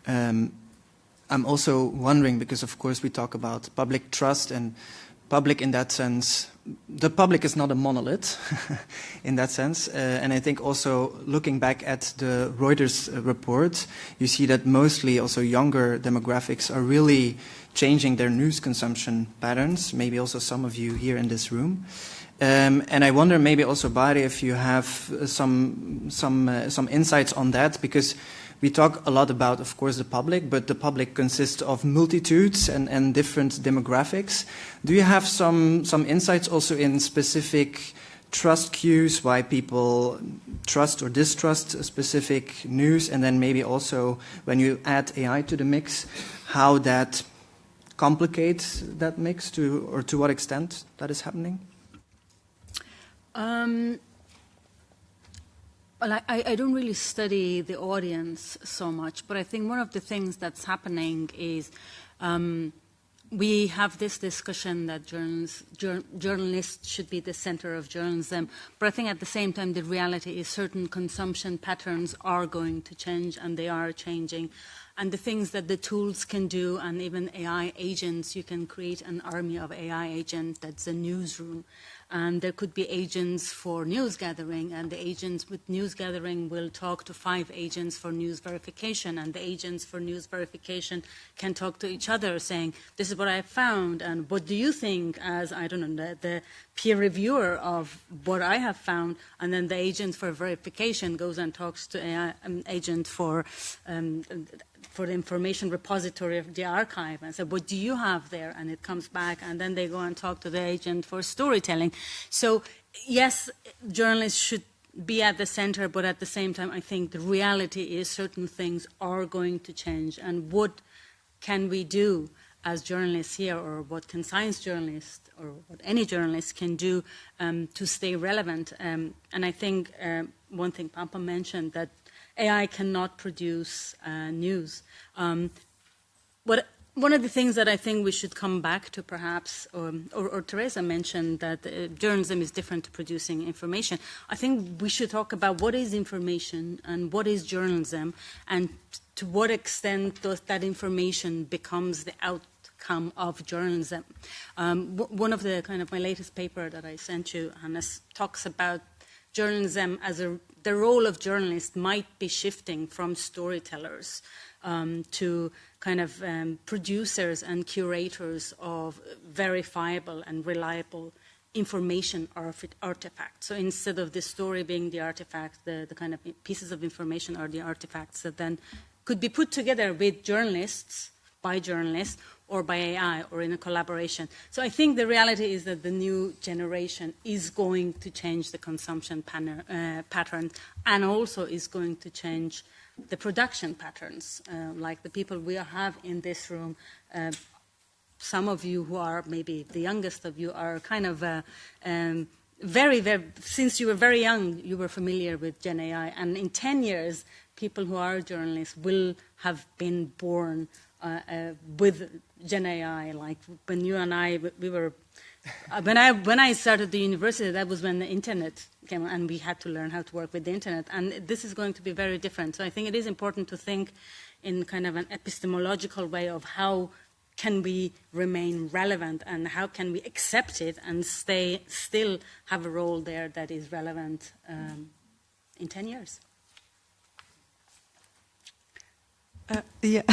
I'm also wondering, because of course we talk about public trust, and public in that sense, the public is not a monolith in that sense. And I think also looking back at the Reuters report, you see that mostly also younger demographics are really changing their news consumption patterns, maybe also some of you here in this room. And I wonder maybe also, Bari, if you have some insights on that, because we talk a lot about, of course, the public, but the public consists of multitudes and different demographics. Do you have some insights also in specific trust cues, why people trust or distrust specific news, and then maybe also when you add AI to the mix, how that complicates that mix to what extent that is happening? Well, I don't really study the audience so much, but I think one of the things that's happening is we have this discussion that journalists should be the center of journalism, but I think at the same time the reality is certain consumption patterns are going to change, and they are changing. And the things that the tools can do, and even AI agents, you can create an army of AI agents that's a newsroom. And there could be agents for news gathering, and the agents with news gathering will talk to 5 agents for news verification, and the agents for news verification can talk to each other saying, this is what I found, and what do you think as, I don't know, the peer reviewer of what I have found, and then the agent for verification goes and talks to an agent for the information repository of the archive and say, what do you have there? And it comes back, and then they go and talk to the agent for storytelling. So yes, journalists should be at the center, but at the same time, I think the reality is certain things are going to change. And what can we do as journalists here, or what can science journalists, or what any journalist can do to stay relevant? And I think one thing Pampa mentioned, that AI cannot produce news. One of the things that I think we should come back to, perhaps, or Teresa mentioned that journalism is different to producing information. I think we should talk about what is information and what is journalism, and to what extent that information becomes the outcome of journalism. One of the kind of my latest paper that I sent you, Hannes, talks about journalism as the role of journalists might be shifting from storytellers to kind of producers and curators of verifiable and reliable information artifacts. So instead of the story being the artifact, the kind of pieces of information are the artifacts that then could be put together with journalists, by journalists, or by AI, or in a collaboration. So I think the reality is that the new generation is going to change the consumption pattern, and also is going to change the production patterns. Like the people we have in this room, some of you who are maybe the youngest of you are kind of very, since you were very young, you were familiar with Gen AI. And in 10 years, people who are journalists will have been born with Gen AI. Like when you and I, we were When I started the university, that was when the internet came, and we had to learn how to work with the internet. And this is going to be very different. So I think it is important to think in kind of an epistemological way of how can we remain relevant and how can we accept it and still have a role there that is relevant in 10 years. Yeah,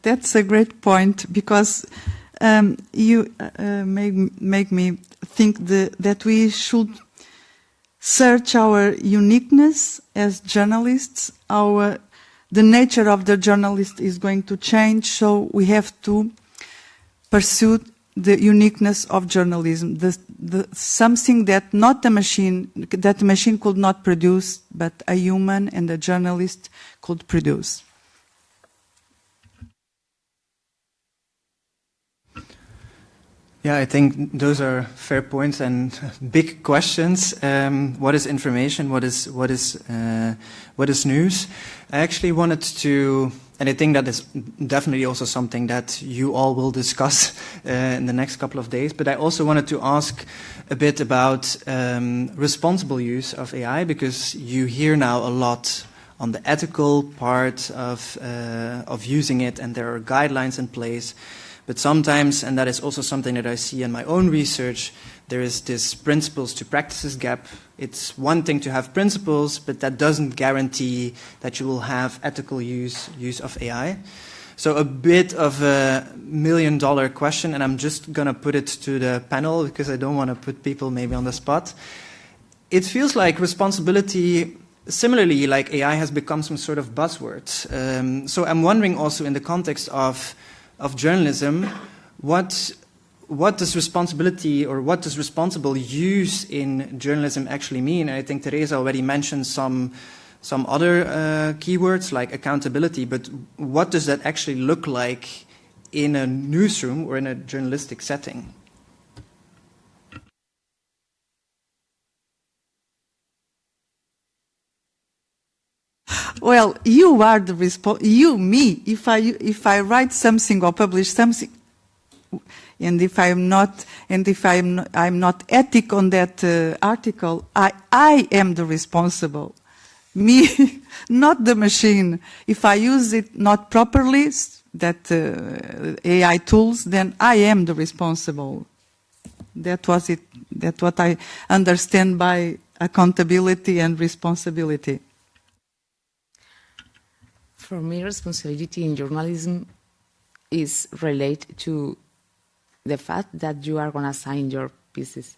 that's a great point, because you make me think that we should search our uniqueness as journalists. The nature of the journalist is going to change, so we have to pursue the uniqueness of journalism, something that the machine could not produce, but a human and a journalist could produce. Yeah, I think those are fair points and big questions. What is information? What is news? I actually wanted to, and I think that is definitely also something that you all will discuss in the next couple of days. But I also wanted to ask a bit about responsible use of AI, because you hear now a lot on the ethical part of using it, and there are guidelines in place. But sometimes, and that is also something that I see in my own research, there is this principles to practices gap. It's one thing to have principles, but that doesn't guarantee that you will have ethical use of AI. So a bit of a $1,000,000 question, and I'm just going to put it to the panel because I don't want to put people maybe on the spot. It feels like responsibility, similarly, like AI has become some sort of buzzword. So I'm wondering also in the context of journalism, what does responsibility or what does responsible use in journalism actually mean? And I think Teresa already mentioned some other keywords like accountability, but what does that actually look like in a newsroom or in a journalistic setting? Well, you are the me. If I write something or publish something, and if I'm not ethic on that article, I am the responsible. Me, not the machine. If I use it not properly, that AI tools, then I am the responsible. That's what I understand by accountability and responsibility. For me, responsibility in journalism is related to the fact that you are going to sign your pieces.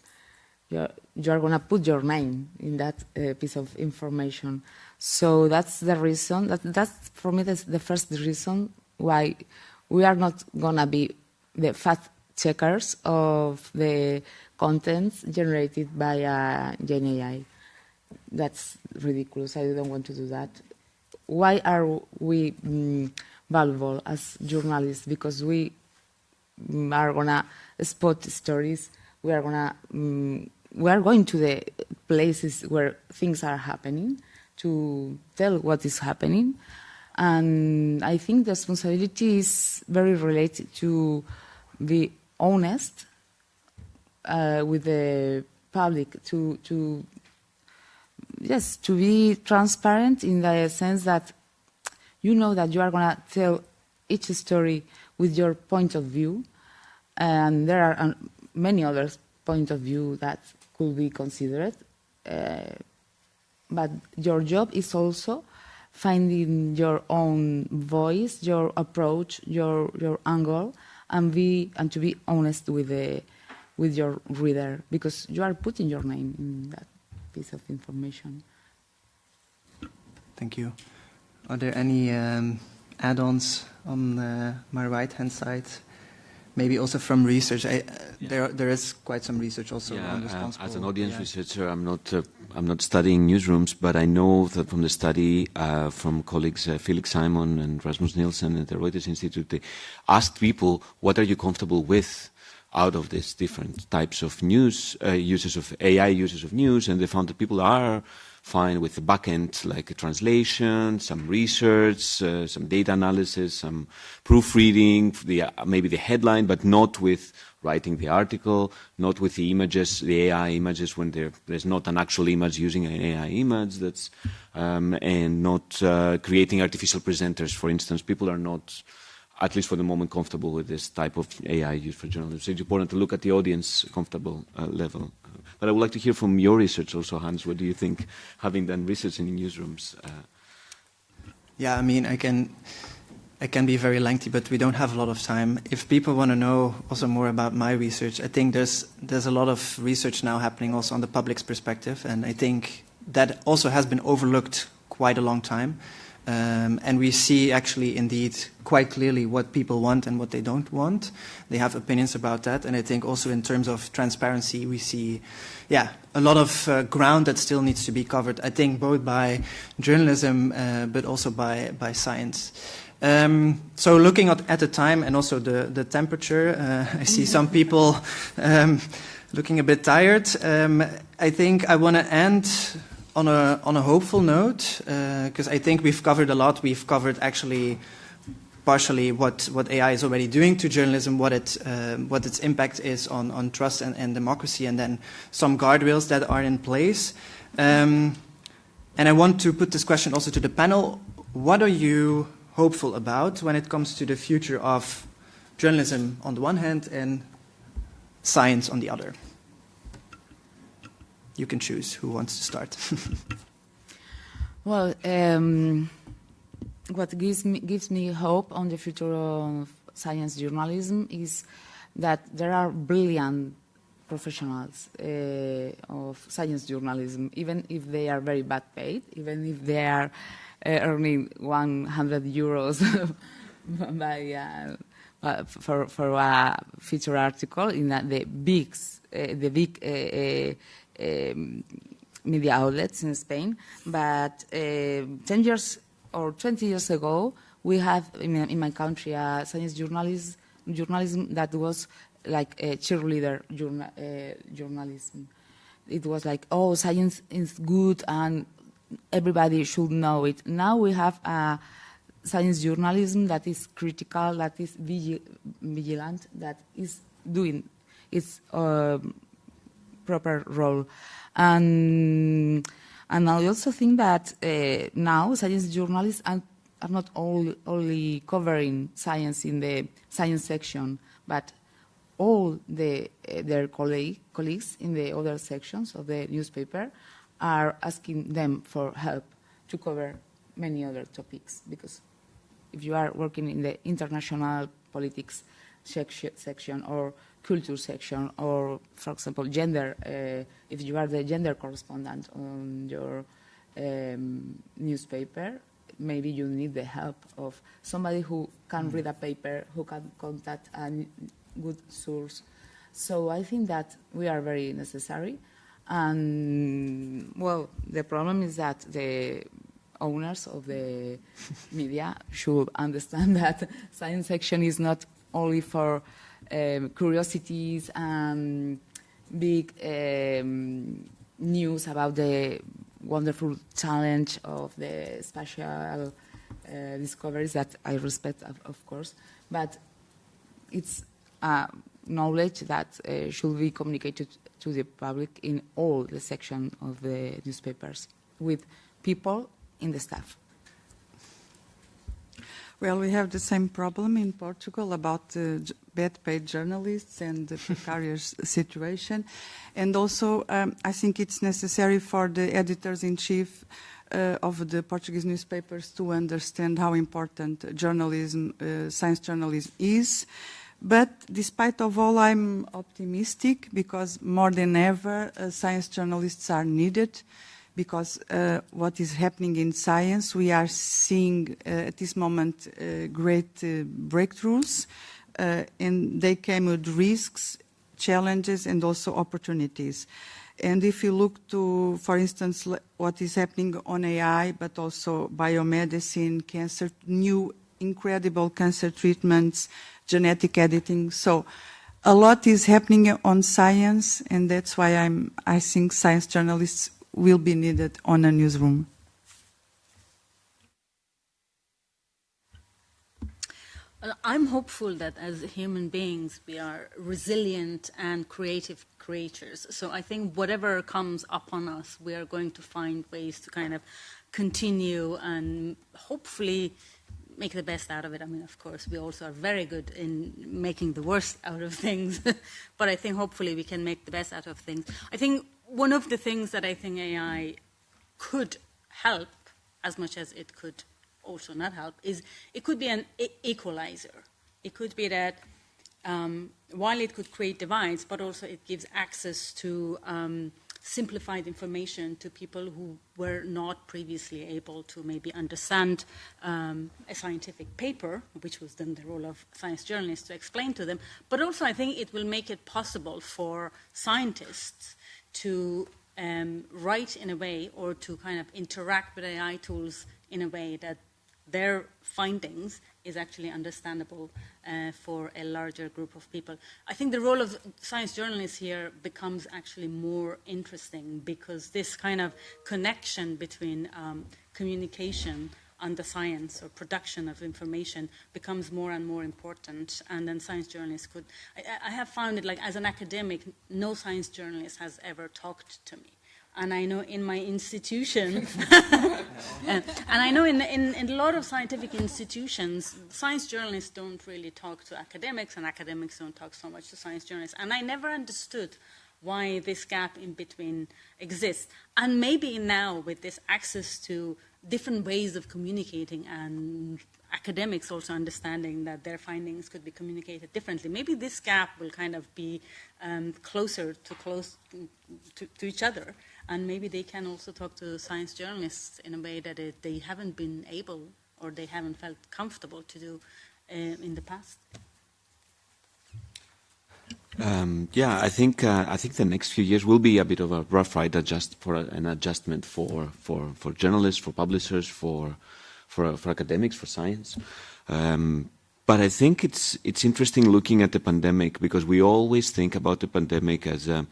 You are going to put your name in that piece of information. So that's the reason, that's for me that's the first reason why we are not going to be the fact checkers of the contents generated by Gen AI. That's ridiculous. I don't want to do that. Why are we valuable as journalists? Because we are gonna spot stories. We are going to the places where things are happening to tell what is happening. And I think the responsibility is very related to be honest with the public, to be transparent in the sense that you know that you are going to tell each story with your point of view, and there are many other points of view that could be considered. But your job is also finding your own voice, your approach, your angle, and to be honest with your reader, because you are putting your name in that piece of information. Thank you. Are there any add-ons on my right-hand side? Maybe also from research. There is quite some research also on responsible. As an audience researcher, I'm not studying newsrooms, but I know that from the study from colleagues Felix Simon and Rasmus Nielsen at the Reuters Institute, they asked people, what are you comfortable with out of these different types of news, uses of AI, uses of news, and they found that people are fine with the back end, like a translation, some research, some data analysis, some proofreading, maybe the headline, but not with writing the article, not with the images, the AI images when there's not an actual image using an AI image, and not creating artificial presenters, for instance. People are not, at least for the moment, comfortable with this type of AI used for journalism. So it's important to look at the audience comfortable level. But I would like to hear from your research also, Hans. What do you think, having done research in newsrooms? Yeah, I mean, I can be very lengthy, but we don't have a lot of time. If people want to know also more about my research, I think there's a lot of research now happening also on the public's perspective, and I think that also has been overlooked quite a long time. And we see actually indeed quite clearly what people want and what they don't want. They have opinions about that, and I think also in terms of transparency we see a lot of ground that still needs to be covered, I think both by journalism but also by science. So looking at the time and also the temperature, I see some people looking a bit tired. I think I want to end on a hopeful note, because I think we've covered a lot. We've covered actually partially what AI is already doing to journalism, what its impact is on trust and democracy, and then some guardrails that are in place. And I want to put this question also to the panel. What are you hopeful about when it comes to the future of journalism on the one hand and science on the other? You can choose who wants to start. Well, what gives me hope on the future of science journalism is that there are brilliant professionals of science journalism, even if they are very bad paid, even if they are earning 100 euros for a feature article in the big media outlets in Spain. But 10 years or 20 years ago, we have in my country a science journalism that was like a cheerleader journalism. It was like, oh, science is good and everybody should know it. Now we have a science journalism that is critical, that is vigilant, that is doing its proper role. And I also think that now science journalists are not only covering science in the science section, but all their colleagues in the other sections of the newspaper are asking them for help to cover many other topics. Because if you are working in the international politics section or culture section, or, for example, gender, if you are the gender correspondent on your newspaper, maybe you need the help of somebody who can read a paper, who can contact a good source. So I think that we are very necessary. And, well, the problem is that the owners of the media should understand that science section is not only for curiosities and big news about the wonderful challenge of the spatial discoveries that I respect, of course, but it's knowledge that should be communicated to the public in all the sections of the newspapers with people in the staff. Well, we have the same problem in Portugal about bad-paid journalists and the precarious situation. And also, I think it's necessary for the editors-in-chief of the Portuguese newspapers to understand how important journalism, science journalism is. But despite of all, I'm optimistic because more than ever, science journalists are needed. Because what is happening in science, we are seeing at this moment great breakthroughs, and they came with risks, challenges, and also opportunities. And if you look to, for instance, what is happening on AI, but also biomedicine, cancer, new incredible cancer treatments, genetic editing. So a lot is happening on science, and that's why I think science journalists will be needed on a newsroom. I'm hopeful that as human beings we are resilient and creative creatures. So I think whatever comes upon us, we are going to find ways to kind of continue and hopefully make the best out of it. I mean, of course, we also are very good in making the worst out of things, but I think hopefully we can make the best out of things. I think one of the things that I think AI could help, as much as it could also not help, is it could be an equalizer. It could be that while it could create divides, but also it gives access to simplified information to people who were not previously able to maybe understand a scientific paper, which was then the role of science journalists to explain to them. But also I think it will make it possible for scientists to write in a way or to kind of interact with AI tools in a way that their findings is actually understandable for a larger group of people. I think the role of science journalists here becomes actually more interesting because this kind of connection between communication and the science or production of information becomes more and more important, and then science journalists could... I have found it, like, as an academic, no science journalist has ever talked to me. And I know in my institution, and I know in a lot of scientific institutions, science journalists don't really talk to academics, and academics don't talk so much to science journalists. And I never understood why this gap in between exists. And maybe now, with this access to different ways of communicating and academics also understanding that their findings could be communicated differently, maybe this gap will kind of be closer to each other. And maybe they can also talk to science journalists in a way that they haven't been able or they haven't felt comfortable to do in the past. Yeah, I think the next few years will be a bit of a rough ride an adjustment for journalists, for publishers, for academics, for science. But I think it's interesting looking at the pandemic, because we always think about the pandemic as the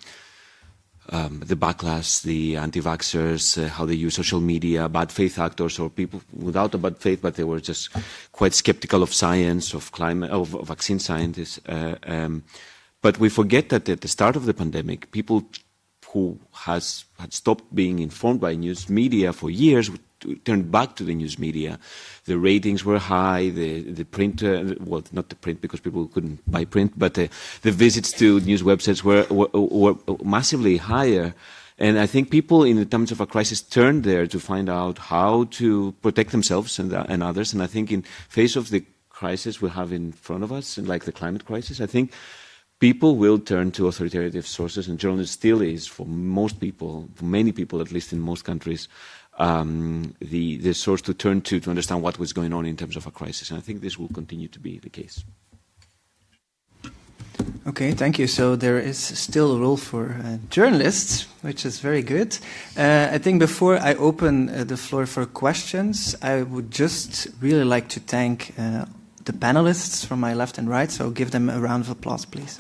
backlash, the anti-vaxxers, how they use social media, bad faith actors, or people without a bad faith, but they were just quite skeptical of science, of climate, of vaccine scientists. But we forget that at the start of the pandemic, people who had stopped being informed by news media for years turned back to the news media. The ratings were high, the print, well, not the print because people couldn't buy print, but the visits to news websites were massively higher. And I think people in the times of a crisis turned there to find out how to protect themselves and others. And I think in face of the crisis we have in front of us, like the climate crisis, I think people will turn to authoritative sources, and journalism still is, for most people, for many people, at least in most countries, the source to turn to understand what was going on in terms of a crisis. And I think this will continue to be the case. Okay, thank you. So there is still a role for journalists, which is very good. I think before I open the floor for questions, I would just really like to thank the panelists from my left and right. So give them a round of applause, please.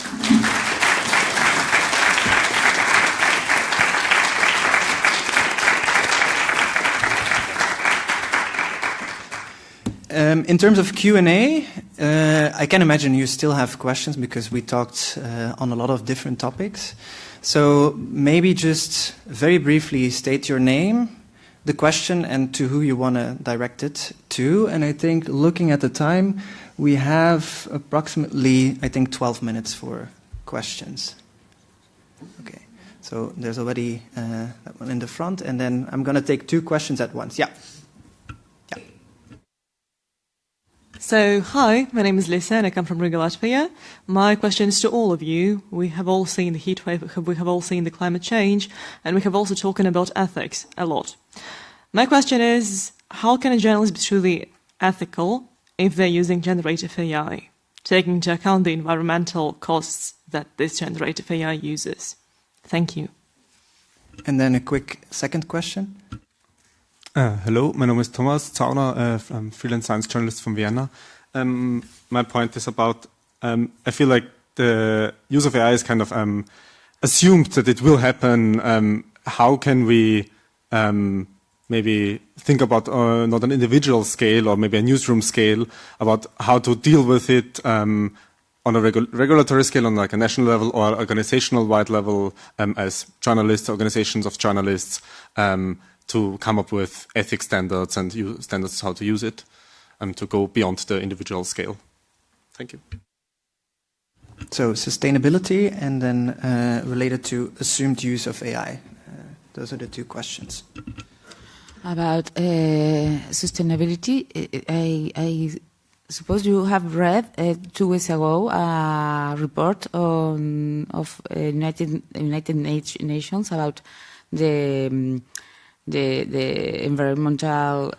In terms of Q&A, I can imagine you still have questions because we talked on a lot of different topics. So maybe just very briefly state your name, the question, and to who you want to direct it to. And I think looking at the time, we have approximately, 12 minutes for questions. Okay, so there's already that one in the front, and then I'm going to take 2 questions at once. Yeah. So, hi, my name is Lisa and I come from Riga, Latvia. My question is to all of you. We have all seen the heat wave, we have all seen the climate change, and we have also talking about ethics a lot. My question is, how can a journalist be truly ethical if they're using generative AI, taking into account the environmental costs that this generative AI uses? Thank you. And then a quick second question. Hello, my name is Thomas Zauner. I'm freelance science journalist from Vienna. My point is about, I feel like the use of AI is kind of assumed that it will happen how can we maybe think about not an individual scale or maybe a newsroom scale about how to deal with it on a regulatory scale, on like a national level or organizational wide level, as journalists, organizations of journalists, to come up with ethics standards and standards how to use it, to go beyond the individual scale. Thank you. So sustainability and then related to assumed use of AI. Those are the two questions. About sustainability, I suppose you have read 2 weeks ago a report of United Nations about the environmental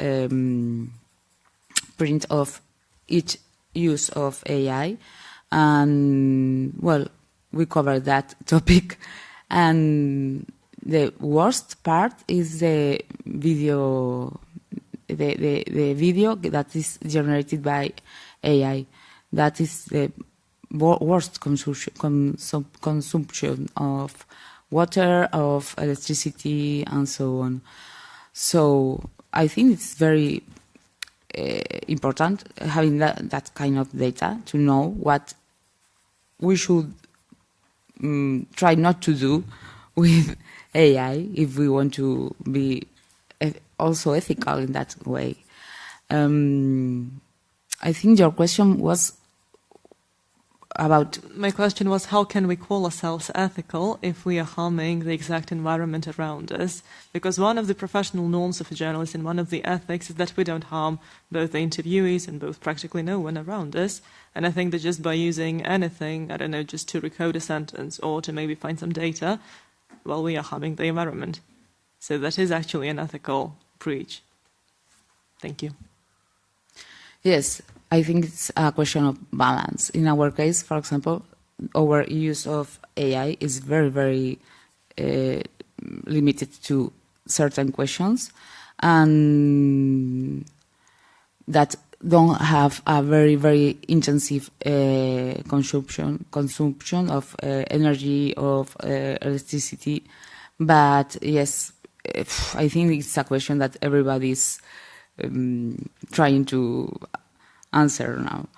print of each use of AI, and well, we covered that topic, and the worst part is the video. The video that is generated by AI, that is the worst consumption of water, of electricity, and so on. So I think it's very important having that kind of data to know what we should try not to do with AI if we want to be also ethical in that way. I think your question was about... My question was, how can we call ourselves ethical if we are harming the exact environment around us? Because one of the professional norms of a journalist and one of the ethics is that we don't harm both the interviewees and both practically no one around us. And I think that just by using anything, I don't know, just to recode a sentence or to maybe find some data, well, we are harming the environment. So that is actually an ethical breach. Thank you. Yes, I think it's a question of balance. In our case, for example, our use of AI is very, very limited to certain questions, and that don't have a very, very intensive consumption of energy, of electricity. But yes, I think it's a question that everybody's trying to answer now.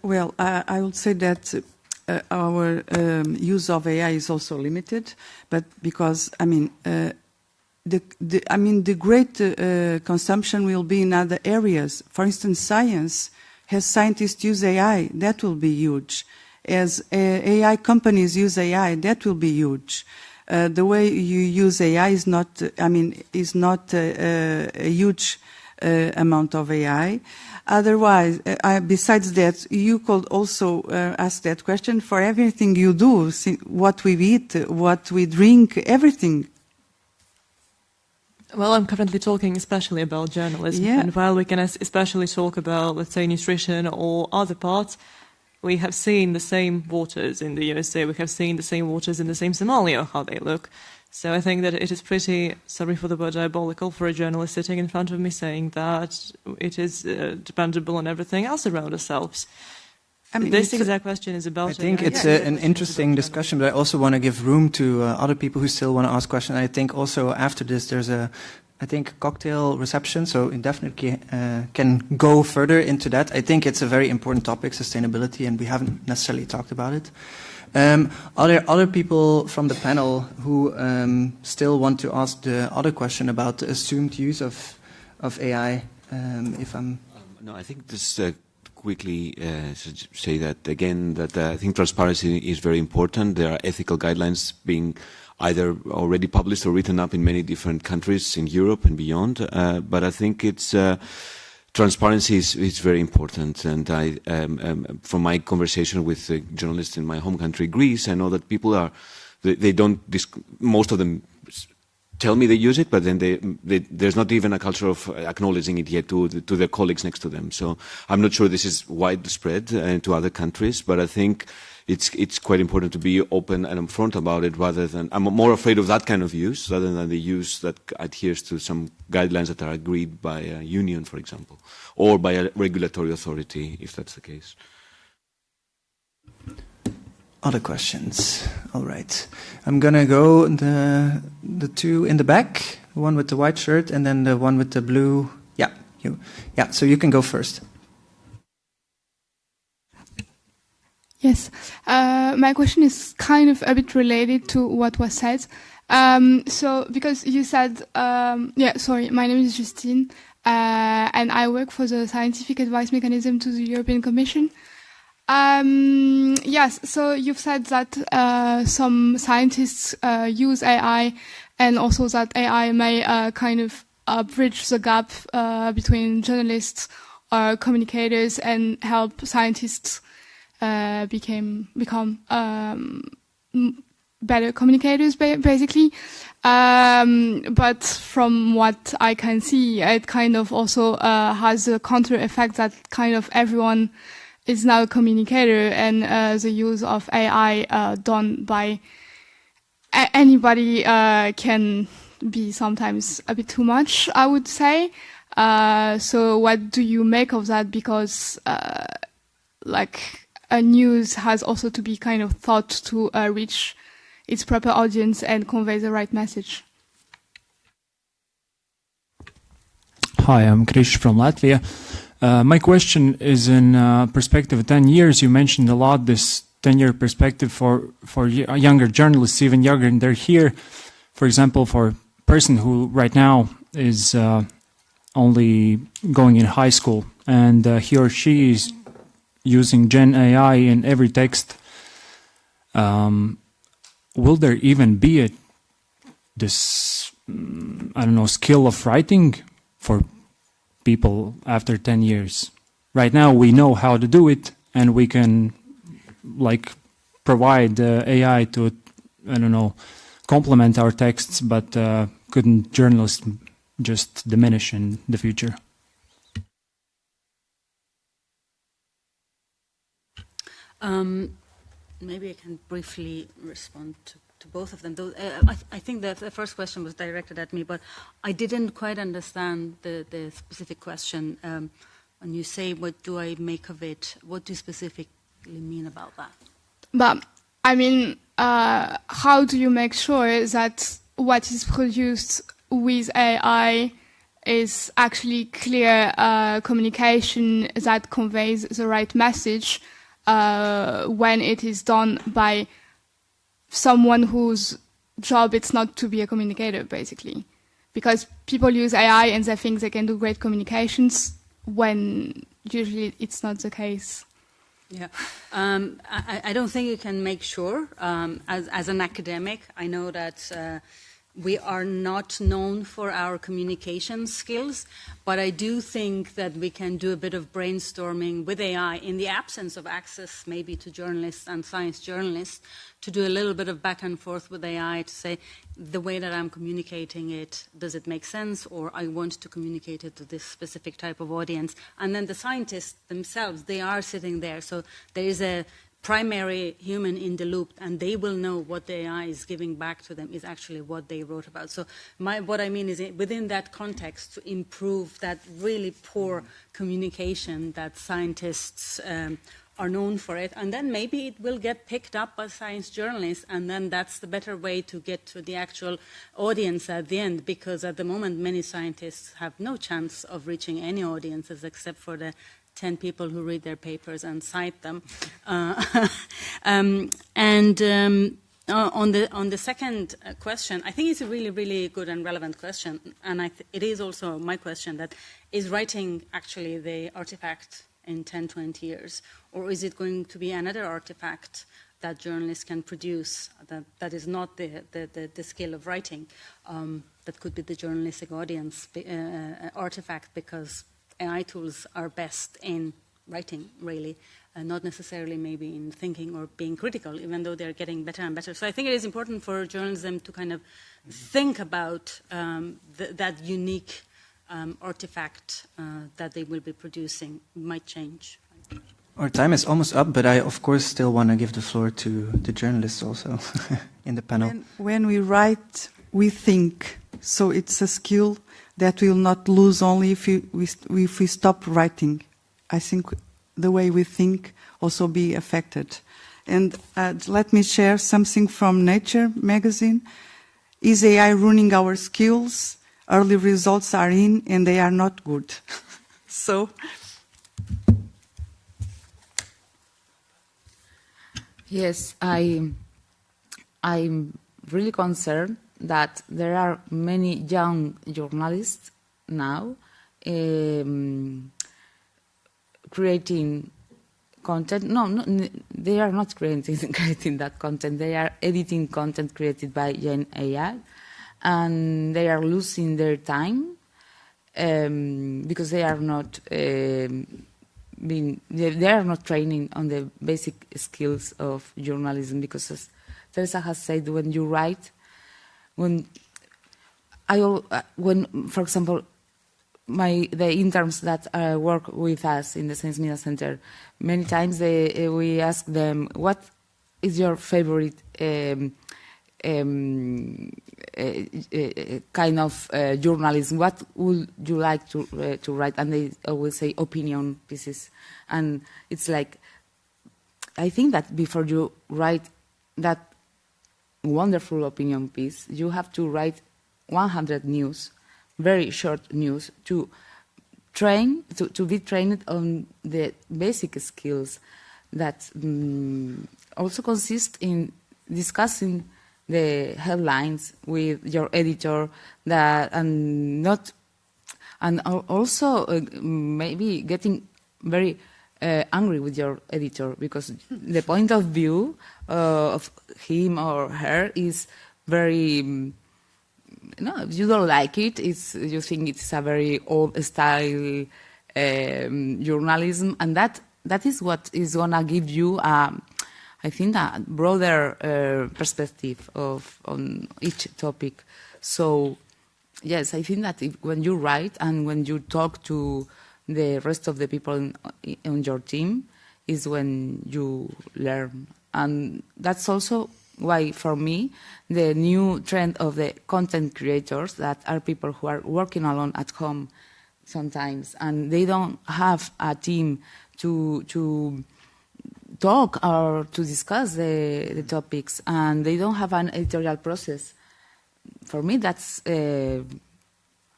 Well, I would say that our use of AI is also limited, but because the great consumption will be in other areas. For instance, science. As scientists use AI, that will be huge. As AI companies use AI, that will be huge. The way you use AI is not a huge amount of AI. Otherwise, besides that, you could also ask that question for everything you do, what we eat, what we drink, everything. Well, I'm currently talking especially about journalism. Yeah. And while we can especially talk about, let's say, nutrition or other parts, we have seen the same waters in the USA, we have seen the same waters in the same Somalia, how they look. So I think that it is pretty, sorry for the word, diabolical for a journalist sitting in front of me saying that it is dependable on everything else around ourselves. This exact question is about... I think it's an interesting discussion, but I also want to give room to other people who still want to ask questions. I think also after this there's cocktail reception, so it definitely can go further into that. I think it's a very important topic, sustainability, and we haven't necessarily talked about it. Are there other people from the panel who still want to ask the other question about the assumed use of AI? No, I think just quickly say that again, that I think transparency is very important. There are ethical guidelines being either already published or written up in many different countries in Europe and beyond. But I think it's transparency is very important. And from my conversation with journalists in my home country, Greece, I know that people they don't, most of them tell me they use it, but then there's not even a culture of acknowledging it yet to their colleagues next to them. So I'm not sure this is widespread to other countries, but I think it's quite important to be open and upfront about it, rather than, I'm more afraid of that kind of use rather than the use that adheres to some guidelines that are agreed by a union, for example, or by a regulatory authority, if that's the case. Other questions? All right. I'm going to go the two in the back, the one with the white shirt and then the one with the blue. Yeah, you. Yeah, so you can go first. Yes. My question is kind of a bit related to what was said. So, because you said, my name is Justine, and I work for the Scientific Advice Mechanism to the European Commission. Yes, so you've said that some scientists use AI, and also that AI may kind of bridge the gap between journalists or communicators and help scientists become better communicators, basically. But from what I can see, it kind of also has a counter effect that kind of everyone is now a communicator, and the use of AI done by anybody can be sometimes a bit too much, I would say. So what do you make of that? Because a news has also to be kind of thought to reach its proper audience and convey the right message. Hi, I'm Krish from Latvia. My question is in perspective of 10 years. You mentioned a lot this 10-year perspective for younger journalists, even younger, and they're here. For example, for a person who right now is only going in high school, and he or she is using Gen AI in every text, will there even be this skill of writing for people after 10 years? Right now we know how to do it, and we can provide AI to, complement our texts, but couldn't journalists just diminish in the future? Maybe I can briefly respond to both of them. Though, I think that the first question was directed at me, but I didn't quite understand the specific question. When you say, what do I make of it, what do you specifically mean about that? But, I mean, how do you make sure that what is produced with AI is actually clear communication that conveys the right message when it is done by someone whose job it's not to be a communicator, basically? Because people use AI and they think they can do great communications when usually it's not the case. Yeah, I don't think you can make sure. As an academic, I know that we are not known for our communication skills, but I do think that we can do a bit of brainstorming with AI in the absence of access maybe to journalists and science journalists, to do a little bit of back and forth with AI to say, the way that I'm communicating it, does it make sense, or I want to communicate it to this specific type of audience. And then the scientists themselves, they are sitting there, so there is a primary human in the loop, and they will know what the AI is giving back to them is actually what they wrote about. So what I mean is, within that context, to improve that really poor communication that scientists are known for it, and then maybe it will get picked up by science journalists, and then that's the better way to get to the actual audience at the end, because at the moment many scientists have no chance of reaching any audiences except for the 10 people who read their papers and cite them. On the second question, I think it's a really, really good and relevant question, and it is also my question, that is writing actually the artifact in 10, 20 years, or is it going to be another artifact that journalists can produce that is not the skill of writing, that could be the journalistic audience artifact, because AI tools are best in writing, really, not necessarily maybe in thinking or being critical, even though they're getting better and better. So I think it is important for journalism to kind of think about that unique artifact that they will be producing might change. Our time is almost up, but I, of course, still want to give the floor to the journalists also in the panel. When we write, we think. So it's a skill that we will not lose only if we stop writing. I think the way we think also be affected. And let me share something from Nature magazine. Is AI ruining our skills? Early results are in and they are not good. So... Yes, I'm really concerned that there are many young journalists now creating content. No, they are not creating that content. They are editing content created by Gen AI, and they are losing their time because they are not they are not training on the basic skills of journalism. Because, as Teresa has said, when you write, when for example, the interns that work with us in the Science Media Center, many times we ask them, what is your favorite kind of journalism? What would you like to write? And they always say opinion pieces. And it's like, I think that before you write that wonderful opinion piece, you have to write 100 news, very short news, to be trained on the basic skills that also consist in discussing the headlines with your editor, and also maybe getting very angry with your editor, because the point of view of him or her is very. If you don't like it, you think it's a very old style journalism, and that is what is gonna give you I think a broader perspective on each topic. So, yes, I think that when you write and when you talk to the rest of the people on your team is when you learn. And that's also why, for me, the new trend of the content creators, that are people who are working alone at home sometimes, and they don't have a team to talk or to discuss the topics, and they don't have an editorial process. For me, that's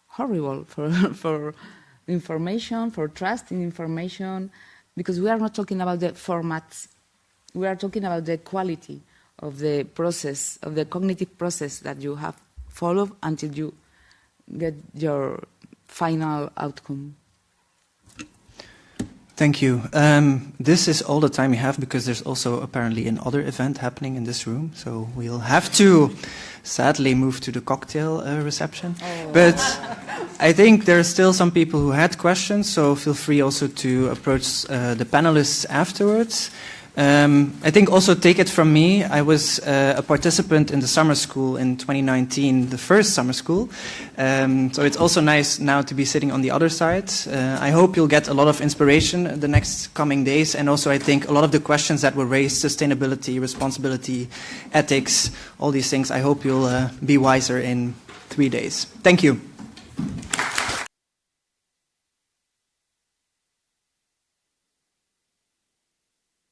horrible for information, for trust in information, because we are not talking about the formats. We are talking about the quality of the process, of the cognitive process that you have followed until you get your final outcome. Thank you. This is all the time we have, because there's also apparently another event happening in this room. So we'll have to sadly move to the cocktail reception. Oh. But I think there are still some people who had questions, so feel free also to approach the panelists afterwards. I think also, take it from me, I was a participant in the summer school in 2019, the first summer school. So it's also nice now to be sitting on the other side. I hope you'll get a lot of inspiration the next coming days. And also, I think a lot of the questions that were raised, sustainability, responsibility, ethics, all these things, I hope you'll be wiser in 3 days. Thank you.